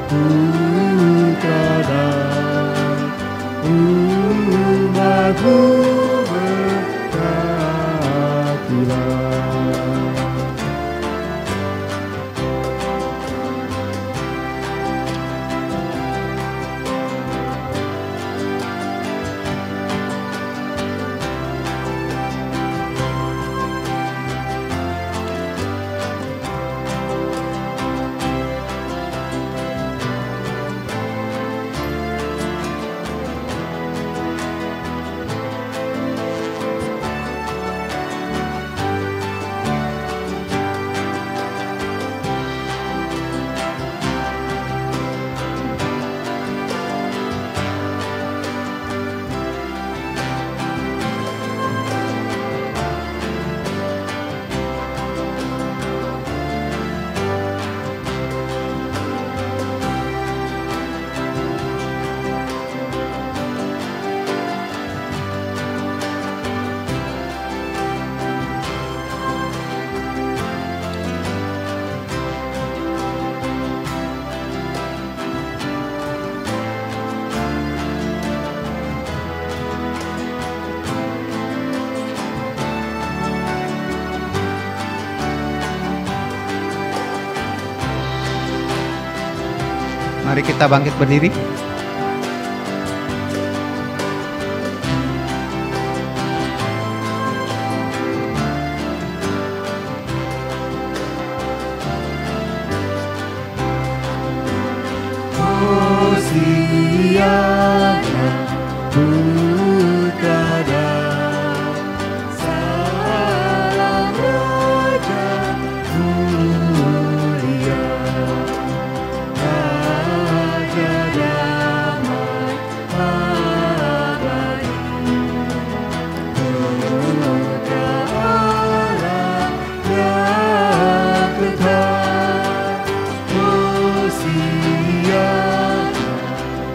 putra Daud, umatku berkatilah. Mari kita bangkit berdiri. Hosiana putra Daud, salam Raja mulia, Raja damai abadi, Putra Allah yang kekal. Hosiana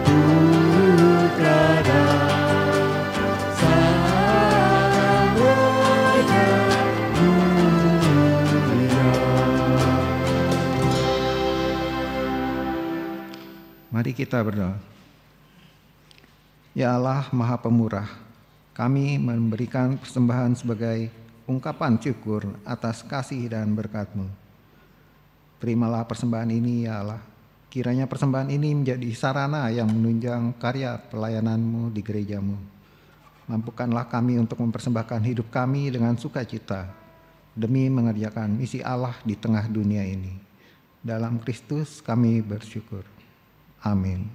putra Daud, salam Raja Mari kita berdoa. Ya Allah Maha Pemurah, kami memberikan persembahan sebagai ungkapan syukur atas kasih dan berkat-Mu. Terimalah persembahan ini ya Allah. Kiranya persembahan ini menjadi sarana yang menunjang karya pelayanan-Mu di gereja-Mu. Mampukanlah kami untuk mempersembahkan hidup kami dengan sukacita demi mengerjakan misi Allah di tengah dunia ini. Dalam Kristus kami bersyukur. Amin.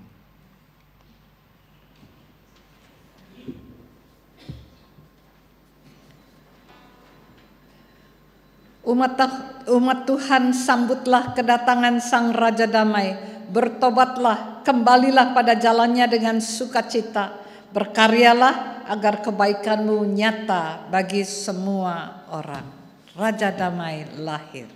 Umat Tuhan, sambutlah kedatangan Sang Raja Damai. Bertobatlah, kembalilah pada jalannya dengan sukacita. Berkaryalah agar kebaikan-Mu nyata bagi semua orang. Raja Damai lahir.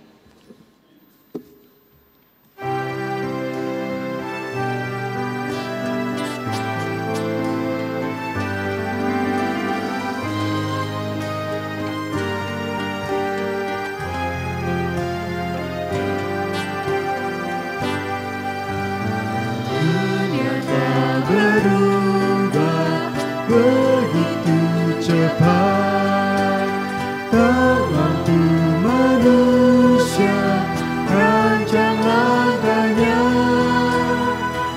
Begitu cepat, tak mampu manusia rancang langkahnya.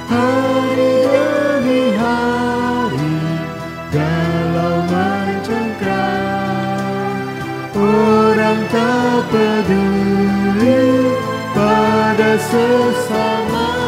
Hari demi hari galau mencengkram, orang tak peduli pada sesama.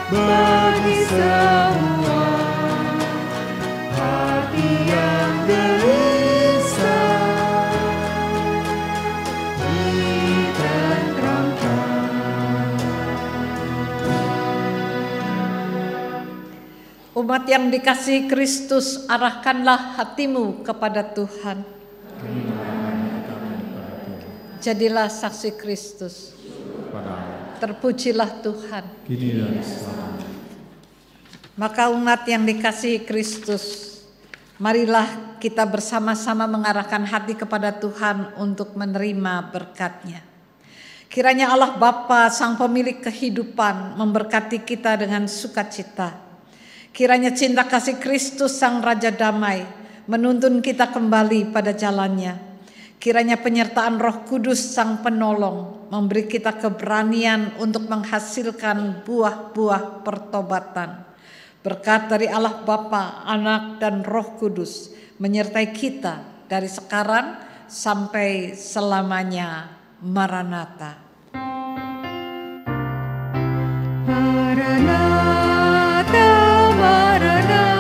Bagi semua hati gelisah ditenteramkan. Umat yang dikasihi Kristus, arahkanlah hatimu kepada Tuhan. Jadilah saksi Kristus. Terpujilah Tuhan. Kini dan selamanya. Maka umat yang dikasihi Kristus, marilah kita bersama-sama mengarahkan hati kepada Tuhan untuk menerima berkat-Nya. Kiranya Allah Bapa, Sang Pemilik kehidupan, memberkati kita dengan sukacita. Kiranya cinta kasih Kristus Sang Raja Damai menuntun kita kembali pada jalannya. Kiranya penyertaan Roh Kudus Sang Penolong memberi kita keberanian untuk menghasilkan buah-buah pertobatan. Berkat dari Allah Bapa, Anak, dan Roh Kudus menyertai kita dari sekarang sampai selamanya. Maranatha. Maranatha, Maranatha.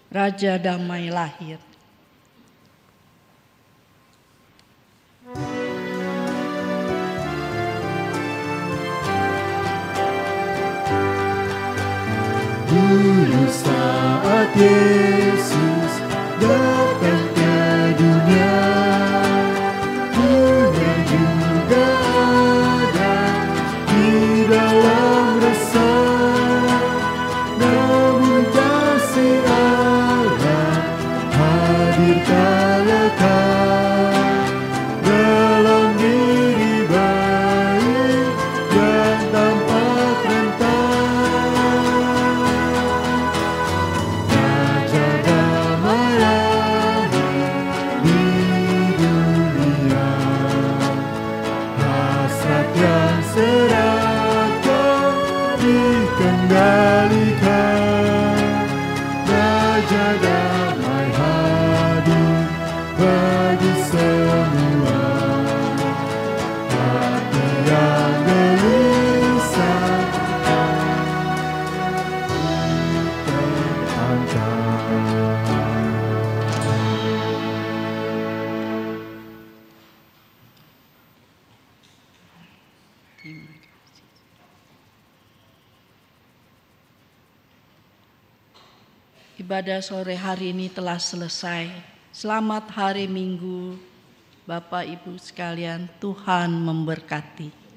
Raja Damai lahir. Dulu saat Yesus datang ke dunia, dunia juga ada di dalam rasa. Namun kasih Allah hadir kalakan dalam diri baik dan tanpa rentang. Raja damai lahir di dunia, hasrat yang seragam dikendalikan. Raja damai hadir bagi semua hati yang gelisah Ibadah sore hari ini telah selesai. Selamat hari Minggu, Bapak Ibu sekalian. Tuhan memberkati.